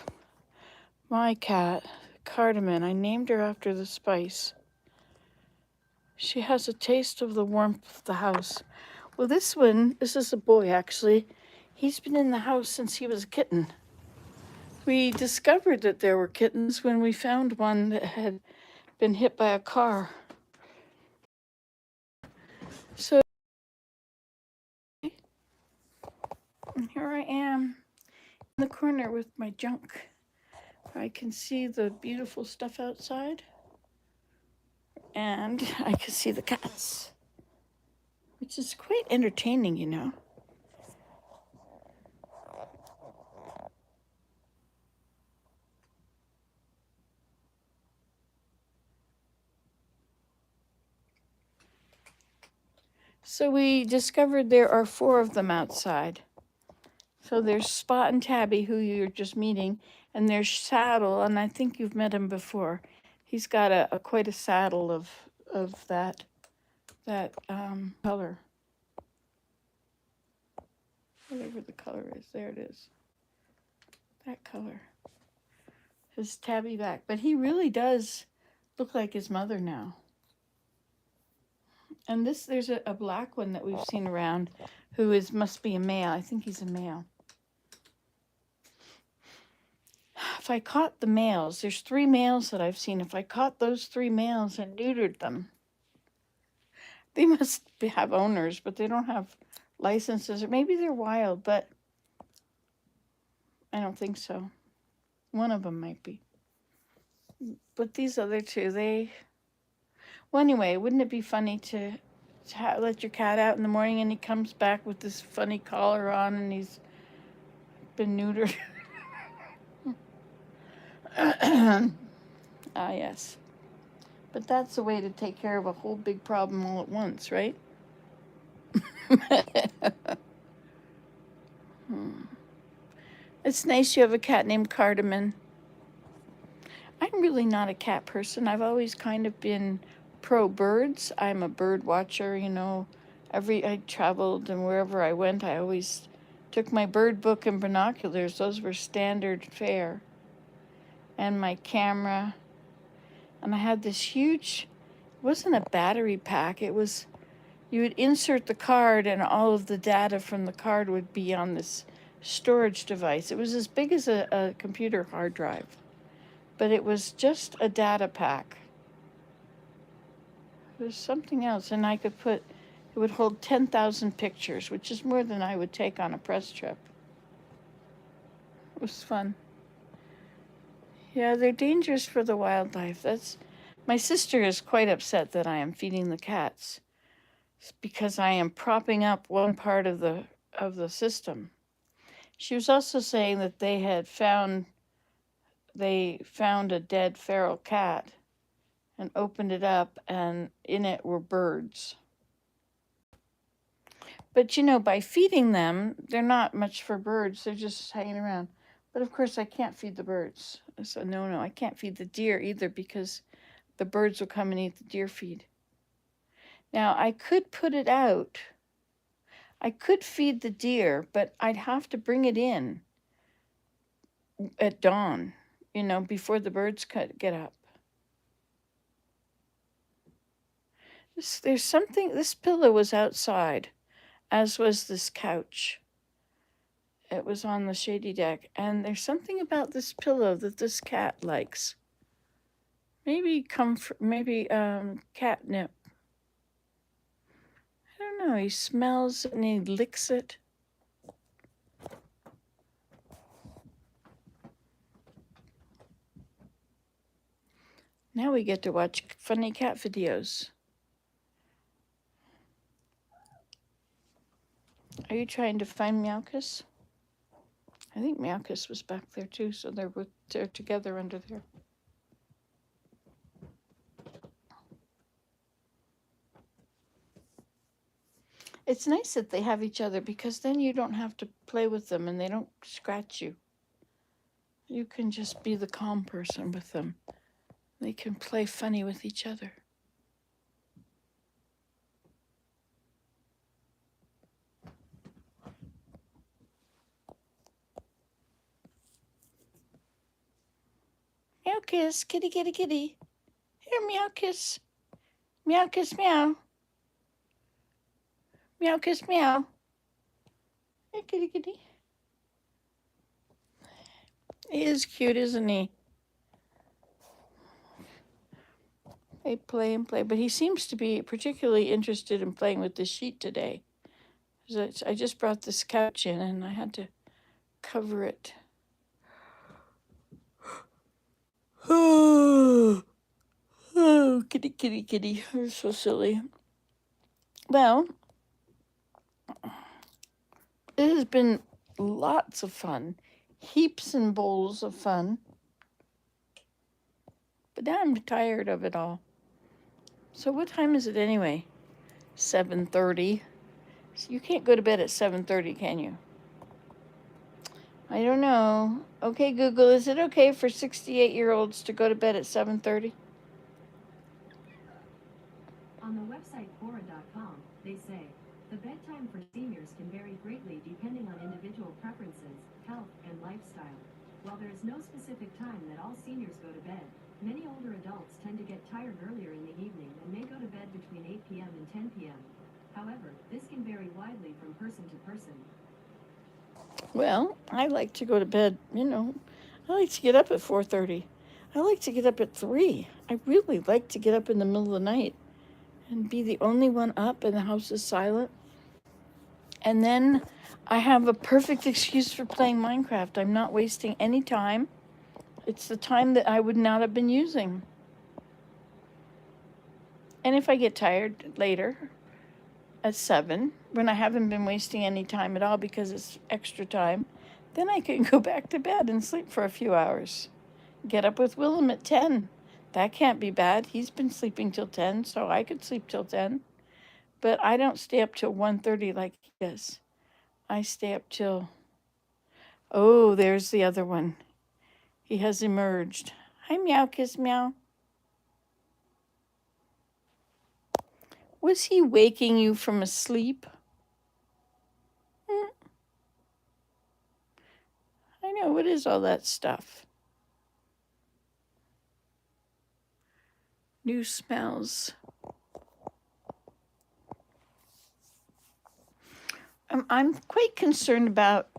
my cat, Cardamom. I named her after the spice. She has a taste of the warmth of the house. Well, this is a boy, actually. He's been in the house since he was a kitten. We discovered that there were kittens when we found one that had been hit by a car. So here I am in the corner with my junk. I can see the beautiful stuff outside, and I can see the cats, which is quite entertaining, you know. So we discovered there are 4 of them outside. So there's Spot and Tabby, who you're just meeting, and there's Saddle, and I think you've met him before. He's got a quite a saddle of that color. Whatever the color is, there it is. That color. His tabby back. But he really does look like his mother now. And there's a black one that we've seen around who must be a male. I think he's a male. If I caught the males, there's 3 males that I've seen. If I caught those 3 males and neutered them, they must have owners, but they don't have licenses. Or maybe they're wild, but I don't think so. One of them might be. But these other 2, well, anyway, wouldn't it be funny to let your cat out in the morning and he comes back with this funny collar on and he's been neutered? Yes. But that's a way to take care of a whole big problem all at once, right? It's nice you have a cat named Cardamom. I'm really not a cat person. I've always kind of been pro birds. I'm a bird watcher, you know. I traveled, and wherever I went, I always took my bird book and binoculars. Those were standard fare. And my camera. And I had this huge, it wasn't a battery pack. It was, you would insert the card and all of the data from the card would be on this storage device. It was as big as a computer hard drive, but it was just a data pack. It was something else, and it would hold 10,000 pictures, which is more than I would take on a press trip. It was fun. Yeah, they're dangerous for the wildlife. My sister is quite upset that I am feeding the cats because I am propping up one part of the system. She was also saying that they found a dead feral cat and opened it up, and in it were birds. But you know, by feeding them, they're not much for birds. They're just hanging around. But of course, I can't feed the birds. So no, I can't feed the deer either because the birds will come and eat the deer feed. Now, I could put it out. I could feed the deer, but I'd have to bring it in at dawn, you know, before the birds get up. There's something, this pillow was outside, as was this couch. It was on the shady deck, and there's something about this pillow that this cat likes. Maybe comfort, maybe catnip. I don't know. He smells it and he licks it. Now we get to watch funny cat videos. Are you trying to find Meowkus? I think Meowkus was back there too, so they're together under there. It's nice that they have each other because then you don't have to play with them and they don't scratch you. You can just be the calm person with them. They can play funny with each other. Meowkus, kitty, kitty, kitty. Here, Meowkus. Meowkus, meow. Meowkus, meow. Here, kitty, kitty. He is cute, isn't he? They play and play, but he seems to be particularly interested in playing with the sheet today. I just brought this couch in and I had to cover it. Oh, kitty, kitty, kitty. You're so silly. Well, it has been lots of fun. Heaps and bowls of fun. But now I'm tired of it all. So what time is it anyway? 7:30. So you can't go to bed at 7:30, can you? I don't know. Okay, Google, is it okay for 68-year-olds to go to bed at 7:30? On the website Quora.com, they say, the bedtime for seniors can vary greatly depending on individual preferences, health, and lifestyle. While there is no specific time that all seniors go to bed, many older adults tend to get tired earlier in the evening and may go to bed between 8 p.m. and 10 p.m. However, this can vary widely from person to person. Well, I like to go to bed, you know. I like to get up at 4:30. I like to get up at 3. I really like to get up in the middle of the night and be the only one up and the house is silent. And then I have a perfect excuse for playing Minecraft. I'm not wasting any time. It's the time that I would not have been using. And if I get tired later at 7, when I haven't been wasting any time at all because it's extra time, then I can go back to bed and sleep for a few hours. Get up with Willem at 10. That can't be bad. He's been sleeping till 10, so I could sleep till 10. But I don't stay up till 1:30 like he does. I stay up till... Oh, there's the other one. He has emerged. Hi, Meowkus, meow. Was he waking you from a sleep? I know, what is all that stuff? New smells. I'm quite concerned about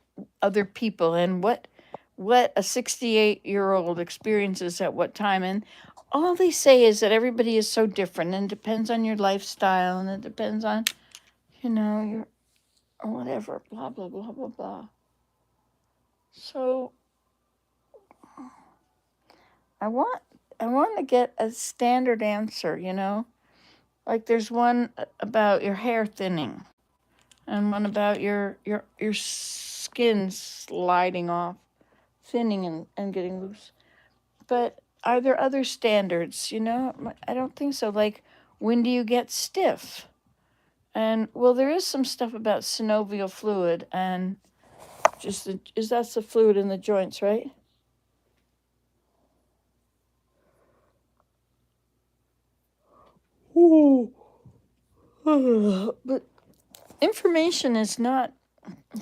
other people and what a 68-year-old experiences at what time. And all they say is that everybody is so different and it depends on your lifestyle and it depends on, you know, your or whatever, blah, blah, blah, blah, blah. So I want to get a standard answer, you know? Like there's one about your hair thinning and one about your skin sliding off, thinning and getting loose. But are there other standards, you know? I don't think so. Like when do you get stiff? And well, there is some stuff about synovial fluid and just is that's the fluid in the joints, right? Ooh. But information is not,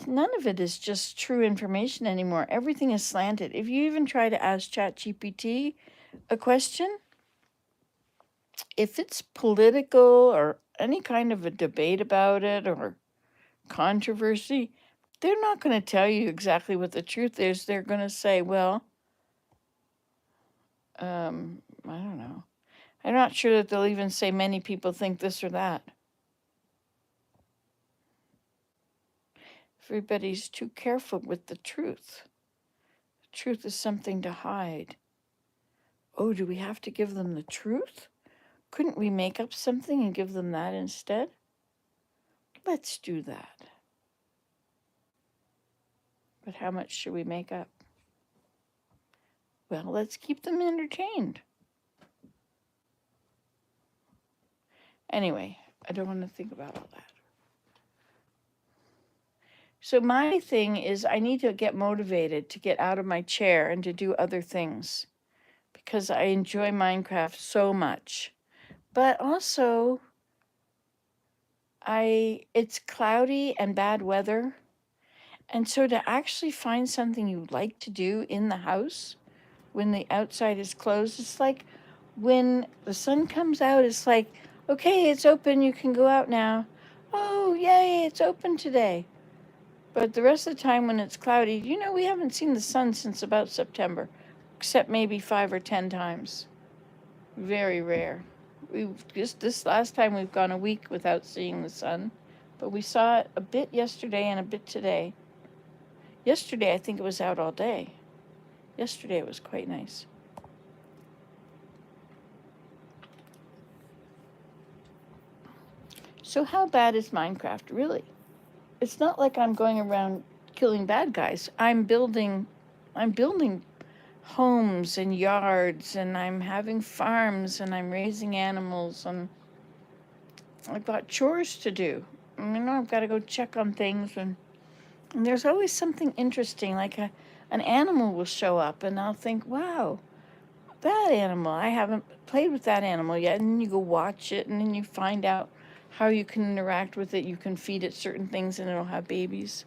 none of it is just true information anymore. Everything is slanted. If you even try to ask ChatGPT a question, if it's political or any kind of a debate about it or controversy, they're not going to tell you exactly what the truth is. They're going to say, well, I don't know. I'm not sure that they'll even say many people think this or that. Everybody's too careful with the truth. The truth is something to hide. Oh, do we have to give them the truth? Couldn't we make up something and give them that instead? Let's do that. But how much should we make up? Well, let's keep them entertained. Anyway, I don't want to think about all that. So my thing is I need to get motivated to get out of my chair and to do other things because I enjoy Minecraft so much. But also it's cloudy and bad weather. And so to actually find something you like to do in the house when the outside is closed, it's like when the sun comes out, it's like, okay, it's open, you can go out now. Oh, yay, it's open today. But the rest of the time when it's cloudy, we haven't seen the sun since about September, except maybe 5 or 10 times. Very rare. We've just this last time we've gone a week without seeing the sun, but we saw it a bit yesterday and a bit today. Yesterday, I think it was out all day. Yesterday, it was quite nice. So how bad is Minecraft, really? It's not like I'm going around killing bad guys. I'm building homes and yards, and I'm having farms, and I'm raising animals, and I've got chores to do. I've got to go check on things, and there's always something interesting, like an animal will show up, and I'll think, wow, that animal, I haven't played with that animal yet. And then you go watch it, and then you find out how you can interact with it. You can feed it certain things, and it'll have babies.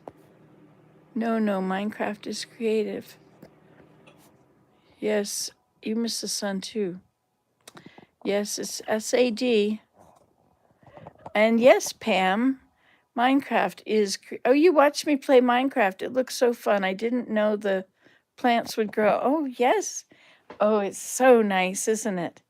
No, Minecraft is creative. Yes, you miss the sun too. Yes, it's SAD. And yes, Pam, Minecraft is. Oh, you watched me play Minecraft. It looks so fun. I didn't know the plants would grow. Oh, yes. Oh, it's so nice, isn't it?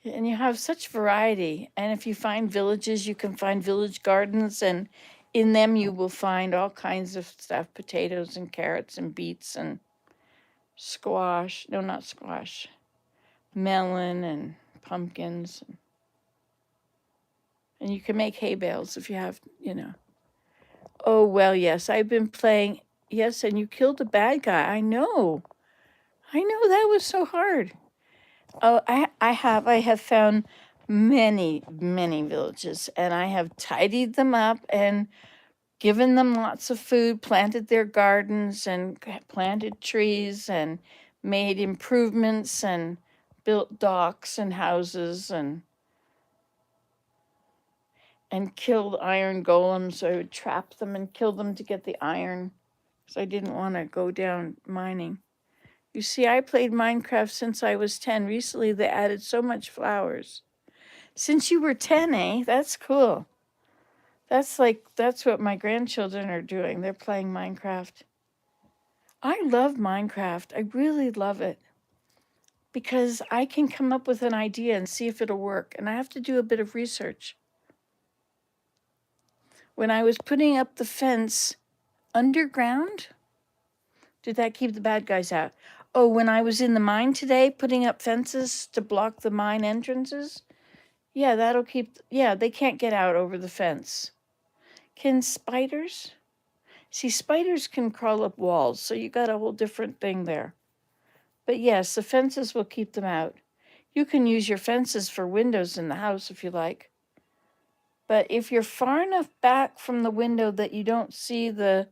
And you have such variety. And if you find villages, you can find village gardens, and in them you will find all kinds of stuff, potatoes and carrots and beets and squash. No, not squash. Melon and pumpkins. And you can make hay bales if you have. Oh, well, yes, I've been playing. Yes, and you killed a bad guy. I know. That was so hard. Oh, I have found many, many villages, and I have tidied them up and given them lots of food, planted their gardens and planted trees and made improvements and built docks and houses and killed iron golems. I would trap them and kill them to get the iron, because I didn't want to go down mining. You see, I played Minecraft since I was 10. Recently, they added so much flowers. Since you were 10, eh? That's cool. That's what my grandchildren are doing. They're playing Minecraft. I love Minecraft. I really love it because I can come up with an idea and see if it'll work. And I have to do a bit of research. When I was putting up the fence underground, did that keep the bad guys out? Oh, when I was in the mine today, putting up fences to block the mine entrances, yeah, they can't get out over the fence. Can spiders? See, spiders can crawl up walls, so you got a whole different thing there. But yes, the fences will keep them out. You can use your fences for windows in the house if you like. But if you're far enough back from the window that you don't see the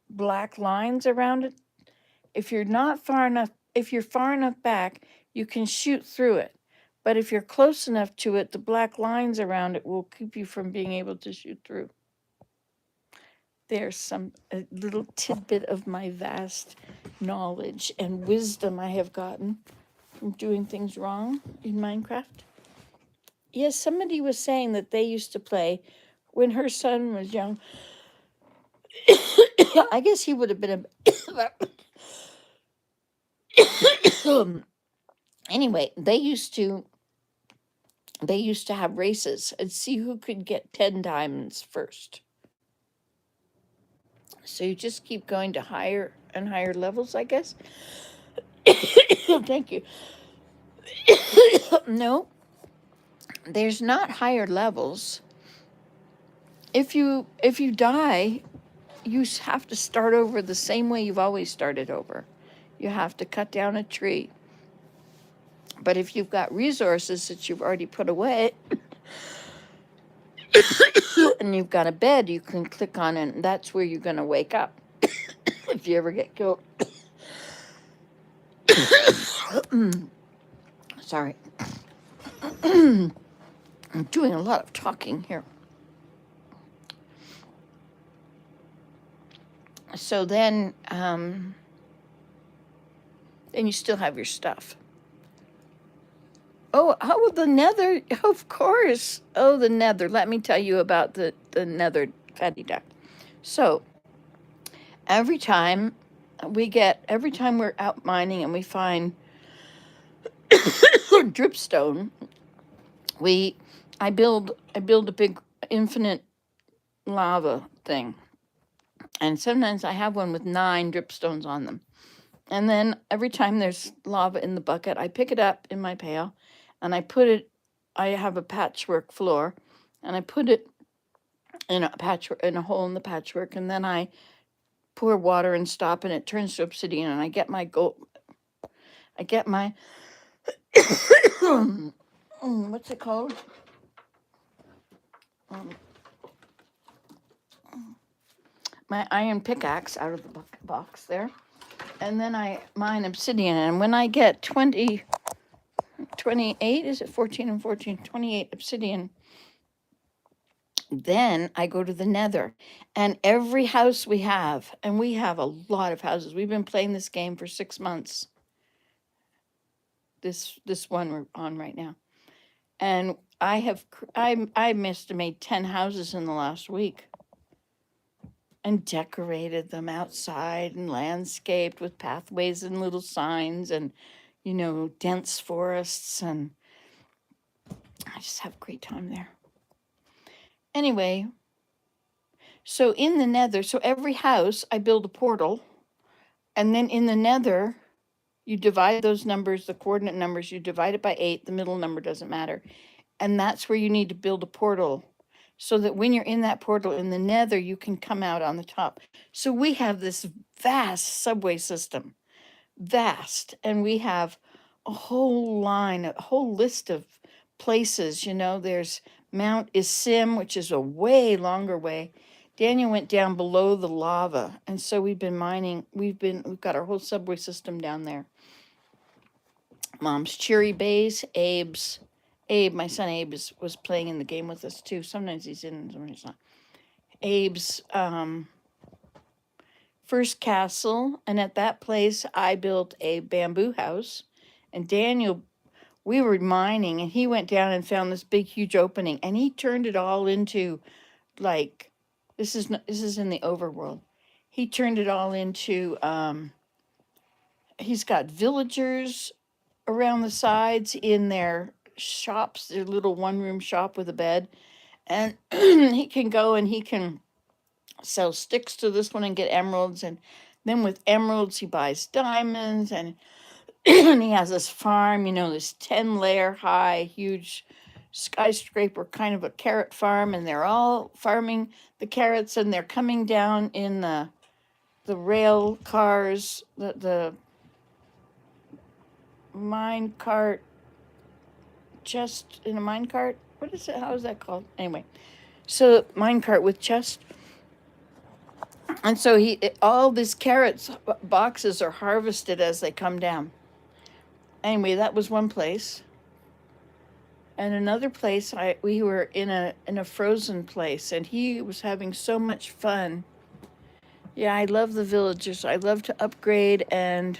black lines around it, if you're far enough back, you can shoot through it. But if you're close enough to it, the black lines around it will keep you from being able to shoot through. There's a little tidbit of my vast knowledge and wisdom I have gotten from doing things wrong in Minecraft. Yes, somebody was saying that they used to play when her son was young. I guess he would have been anyway, they used to have races and see who could get 10 diamonds first. So you just keep going to higher and higher levels, I guess. Thank you. No, there's not higher levels. If you die, you have to start over the same way you've always started over. You have to cut down a tree. But if you've got resources that you've already put away and you've got a bed you can click on, and that's where you're going to wake up if you ever get killed. Sorry. I'm doing a lot of talking here. So then you still have your stuff. Oh, the nether, of course. Oh, the nether. Let me tell you about the nether, fatty duck. So every time we're out mining and we find dripstone, I build a big infinite lava thing. And sometimes I have one with 9 dripstones on them. And then every time there's lava in the bucket, I pick it up in my pail and I have a patchwork floor, and I put it in a hole in the patchwork, and then I pour water and stop, and it turns to obsidian, and I get my what's it called? My iron pickaxe out of the box there. And then I mine obsidian, and when I get 28, is it 14 and 14, 28 obsidian, then I go to the nether. And every house we have, and we have a lot of houses. We've been playing this game for 6 months. This one we're on right now. And I estimate 10 houses in the last week. And decorated them outside and landscaped with pathways and little signs and, dense forests. And I just have a great time there. Anyway, so in the nether, so every house I build a portal. And then in the nether, you divide those numbers, the coordinate numbers, you divide it by 8. The middle number doesn't matter. And that's where you need to build a portal, so that when you're in that portal in the nether, you can come out on the top. So we have this vast subway system, and we have a whole list of places. There's Mount Isim, which is a way longer way. Daniel went down below the lava, and so we've been mining. We've got our whole subway system down there. Mom's Cherry Base, my son Abe was playing in the game with us too. Sometimes he's in, sometimes he's not. Abe's first castle, and at that place I built a bamboo house. And Daniel, we were mining, and he went down and found this big, huge opening, and he turned it all into, like, this is in the overworld. He turned it all into, he's got villagers around the sides in their shops, their little one-room shop with a bed. And he can go and he can sell sticks to this one and get emeralds. And then with emeralds, he buys diamonds. And he has this farm, this 10-layer high, huge skyscraper, kind of a carrot farm. And they're all farming the carrots, and they're coming down in the rail cars, the mine cart, just in a mine cart. what is it? How is that called? Anyway, so minecart with chest. And so all these carrots boxes are harvested as they come down. Anyway, that was one place. And another place, we were in a frozen place, and he was having so much fun. Yeah, I love the villagers. I love to upgrade and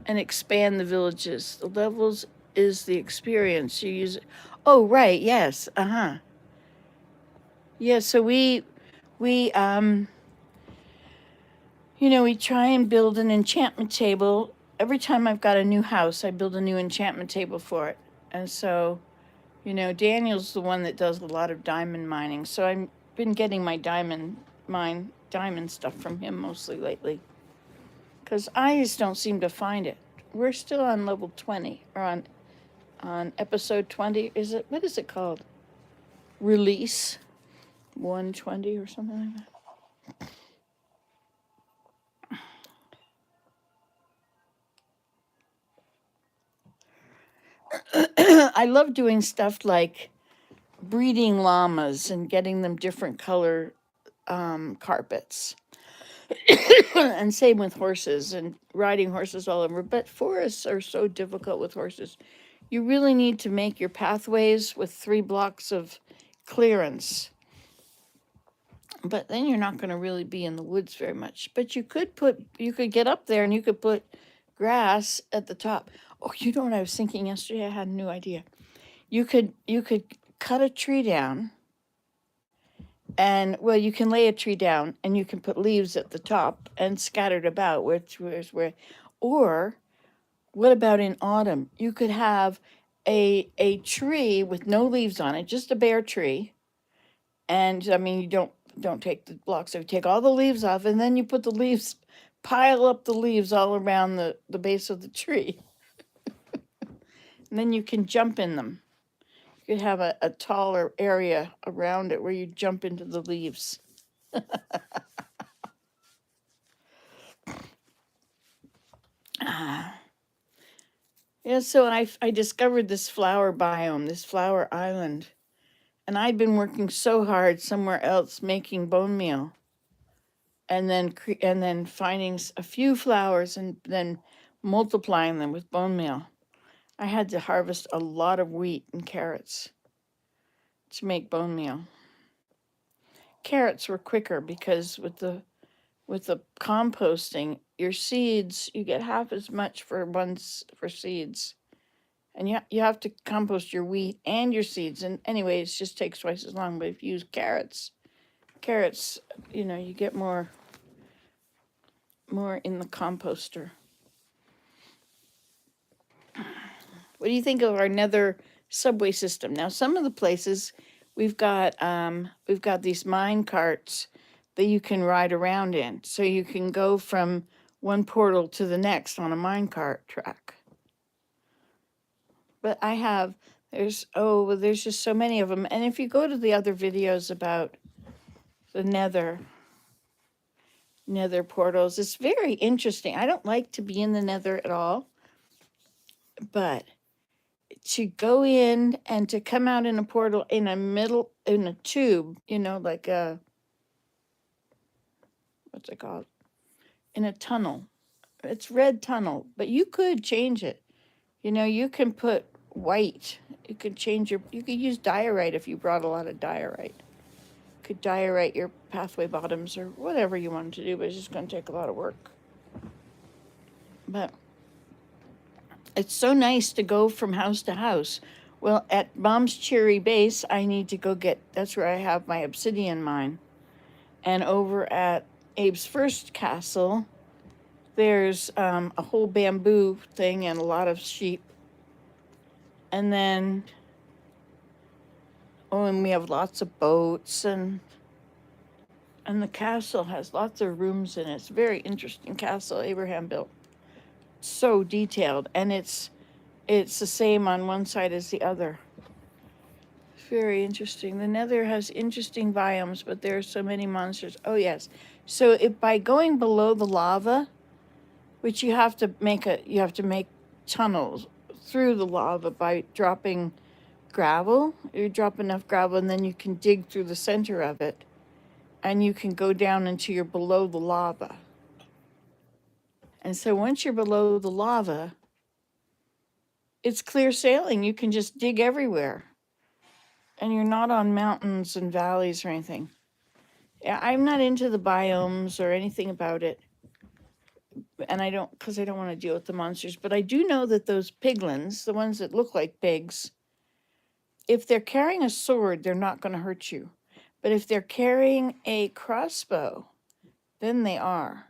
expand the villages. The levels is the experience you use. Oh, right, yes, yeah. So we we try and build an enchantment table. Every time I've got a new house, I build a new enchantment table for it. And so, Daniel's the one that does a lot of diamond mining. So I've been getting my diamond stuff from him mostly lately. Because I just don't seem to find it. We're still on level 20, or on episode 20. What is it called? Release 120 or something like that. I love doing stuff like breeding llamas and getting them different color carpets. And same with horses and riding horses all over. But forests are so difficult with horses. You really need to make your pathways with 3 blocks of clearance. But then you're not going to really be in the woods very much. But you could get up there and you could put grass at the top. Oh, you know what I was thinking yesterday? I had a new idea. You could cut a tree down, and well, you can lay a tree down and you can put leaves at the top and scattered about or what about in autumn? You could have a tree with no leaves on it, just a bare tree. And I mean, you don't take the blocks, so you take all the leaves off, and then you put the leaves, pile up the leaves all around the base of the tree. And then you can jump in them. You could have a taller area around it where you jump into the leaves. Yeah, so I discovered this flower biome, this flower island. And I'd been working so hard somewhere else making bone meal, and then finding a few flowers and then multiplying them with bone meal. I had to harvest a lot of wheat and carrots to make bone meal. Carrots were quicker because with the composting, your seeds, you get half as much for seeds. And you have to compost your wheat and your seeds. And anyway, it just takes twice as long. But if you use carrots, you get more in the composter. What do you think of our nether subway system? Now, some of the places we've got these mine carts that you can ride around in. So you can go from one portal to the next on a mine cart track. But there's just so many of them. And if you go to the other videos about the nether portals, it's very interesting. I don't like to be in the nether at all, but to go in and to come out in a portal in a tube, like what's it called? In a tunnel. It's red tunnel, but you could change it. You can put white. You could use diorite if you brought a lot of diorite. You could diorite your pathway bottoms or whatever you wanted to do, but it's just going to take a lot of work. But it's so nice to go from house to house. Well, at Mom's Cherry Base, I need to go that's where I have my obsidian mine. And over at Abe's first castle, there's a whole bamboo thing and a lot of sheep. And then, and we have lots of boats, and the castle has lots of rooms in it. It's a very interesting castle Abraham built. So detailed, and it's the same on one side as the other. Very interesting. The nether has interesting biomes, but there are so many monsters. Oh yes. So by going below the lava, which you have to make tunnels through the lava by dropping gravel. You drop enough gravel and then you can dig through the center of it and you can go down until you're below the lava. And so once you're below the lava, it's clear sailing. You can just dig everywhere. And you're not on mountains and valleys or anything. Yeah, I'm not into the biomes or anything about it. And I don't, because I don't want to deal with the monsters. But I do know that those piglins, the ones that look like pigs, if they're carrying a sword, they're not going to hurt you. But if they're carrying a crossbow, then they are.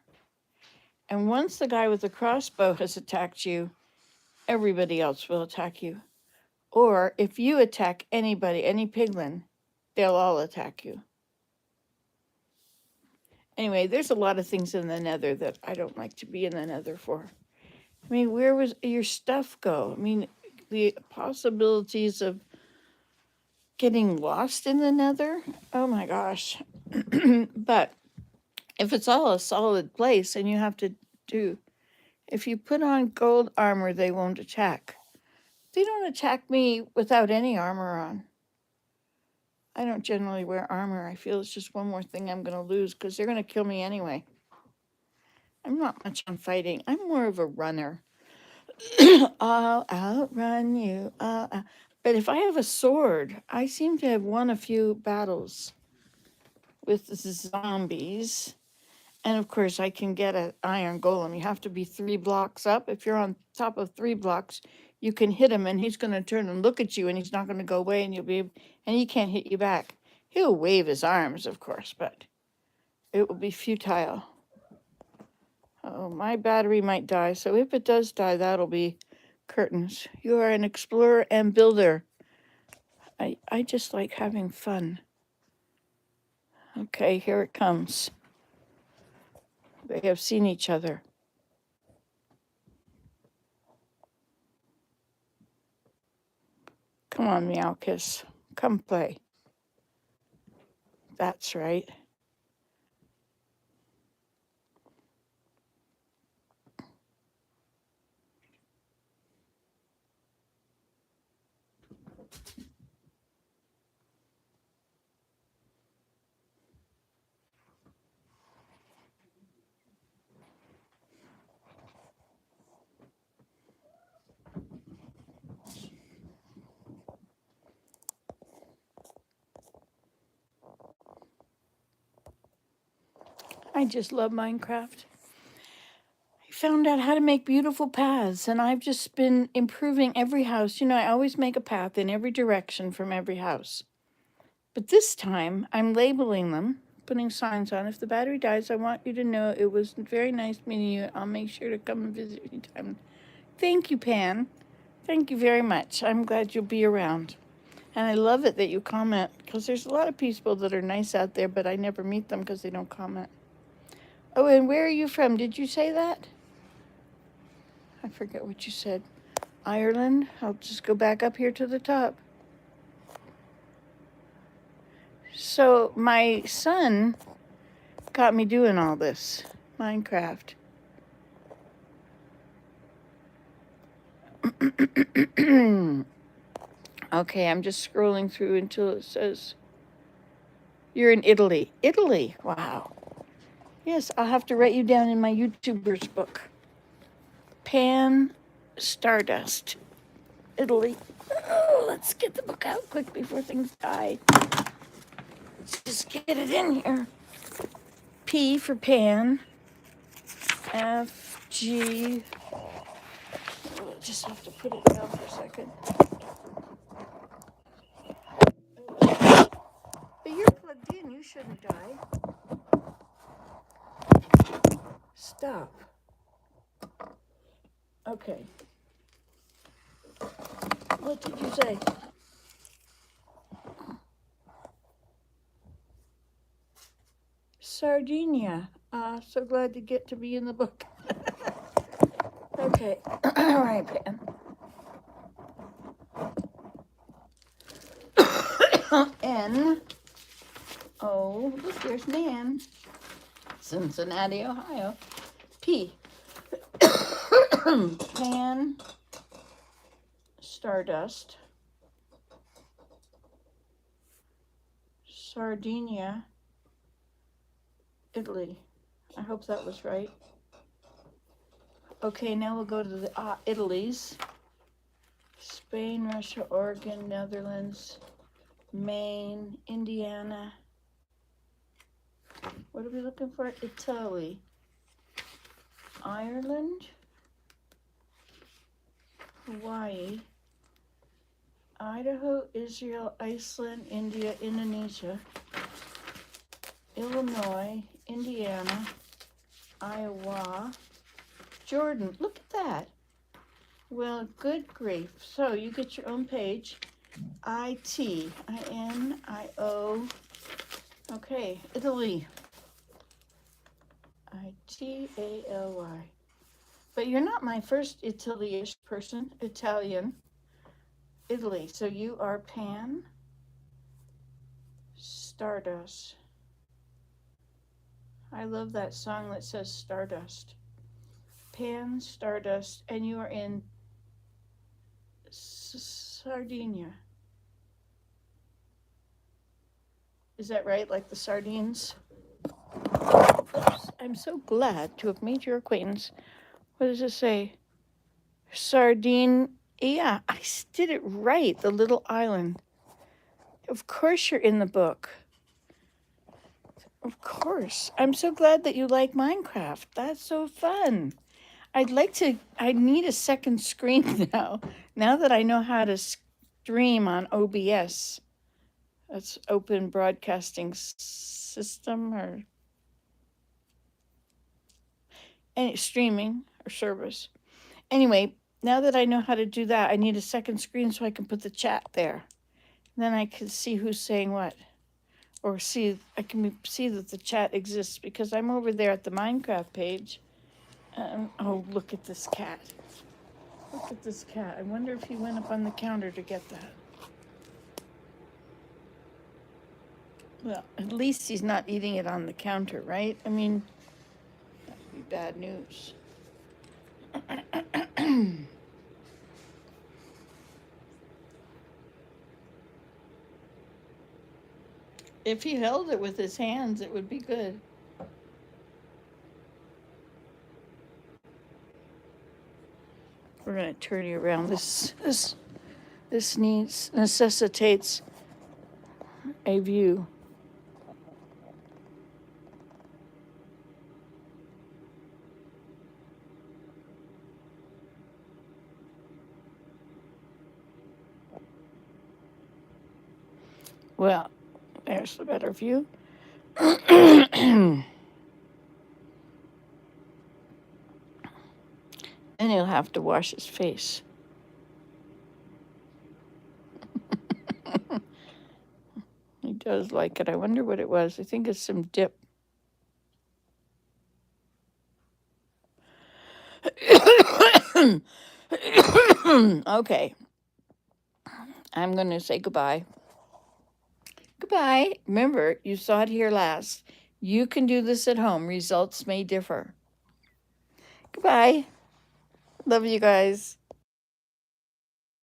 And once the guy with the crossbow has attacked you, everybody else will attack you. Or if you attack anybody, any piglin, they'll all attack you. Anyway, there's a lot of things in the nether that I don't like to be in the nether for. I mean, where was your stuff go? I mean, the possibilities of getting lost in the nether? Oh my gosh. But if it's all a solid place and you have to do, if you put on gold armor, they won't attack. They don't attack me without any armor on. I don't generally wear armor. I feel it's just one more thing I'm going to lose because they're going to kill me anyway. I'm not much on fighting. I'm more of a runner. I'll outrun you. But if I have a sword, I seem to have won a few battles with the zombies. And of course, I can get an iron golem. You have to be 3 blocks up. If you're on top of 3 blocks, you can hit him and he's going to turn and look at you and he's not going to go away and and he can't hit you back. He'll wave his arms, of course, but it will be futile. Oh, my battery might die. So if it does die, that'll be curtains. You are an explorer and builder. I just like having fun. Okay, here it comes. They have seen each other. Come on, Meowkiss. Come play. That's right. I just love Minecraft. I found out how to make beautiful paths, and I've just been improving every house. You know, I always make a path in every direction from every house. But this time, I'm labeling them, putting signs on. If the battery dies, I want you to know it was very nice meeting you. I'll make sure to come and visit you anytime. Thank you, Pan. Thank you very much. I'm glad you'll be around. And I love it that you comment, because there's a lot of people that are nice out there, but I never meet them because they don't comment. Oh, and where are you from? Did you say that? I forget what you said. Ireland? I'll just go back up here to the top. So my son got me doing all this Minecraft. Okay, I'm just scrolling through until it says you're in Italy. Italy, wow. Yes, I'll have to write you down in my YouTuber's book. Pan Stardust, Italy. Oh, let's get the book out quick before things die. Let's just get it in here. P for Pan. F, G. Oh, just have to put it down for a second. But you're plugged in, you shouldn't die. Stop. Okay. What did you say? Sardinia. So glad to get to be in the book. Okay. All right, Pan. N. Oh, look, there's Nan. Cincinnati, Ohio. P. Pan. Stardust. Sardinia, Italy. I hope that was right. Okay, now we'll go to the Italies. Spain, Russia, Oregon, Netherlands, Maine, Indiana. What are we looking for? Italy. Ireland, Hawaii, Idaho, Israel, Iceland, India, Indonesia, Illinois, Indiana, Iowa, Jordan. Look at that. Well, good grief. So you get your own page. I-T-I-N-I-O. Okay, Italy. I-T-A-L-Y. But you're not my first Italy-ish person. Italian. Italy. So you are Pan Stardust. I love that song that says Stardust. Pan Stardust. And you are in Sardinia. Is that right? Like the sardines? Oops. I'm so glad to have made your acquaintance. What does it say? Sardine. Yeah, I did it right. The little island. Of course you're in the book. Of course. I'm so glad that you like Minecraft. That's so fun. I need a second screen now. Now that I know how to stream on OBS. That's Open Broadcasting System or any streaming or service. Anyway, now that I know how to do that, I need a second screen so I can put the chat there. Then I can see who's saying what. Or I can see that the chat exists because I'm over there at the Minecraft page. Oh, look at this cat. Look at this cat. I wonder if he went up on the counter to get that. Well, at least he's not eating it on the counter, right? I mean, that would be bad news. If he held it with his hands, it would be good. We're going to turn you around. This necessitates a view. Well, there's the better view. And he'll have to wash his face. He does like it. I wonder what it was. I think it's some dip. Okay. I'm going to say goodbye. Goodbye. Remember, you saw it here last. You can do this at home. Results may differ. Goodbye. Love you guys.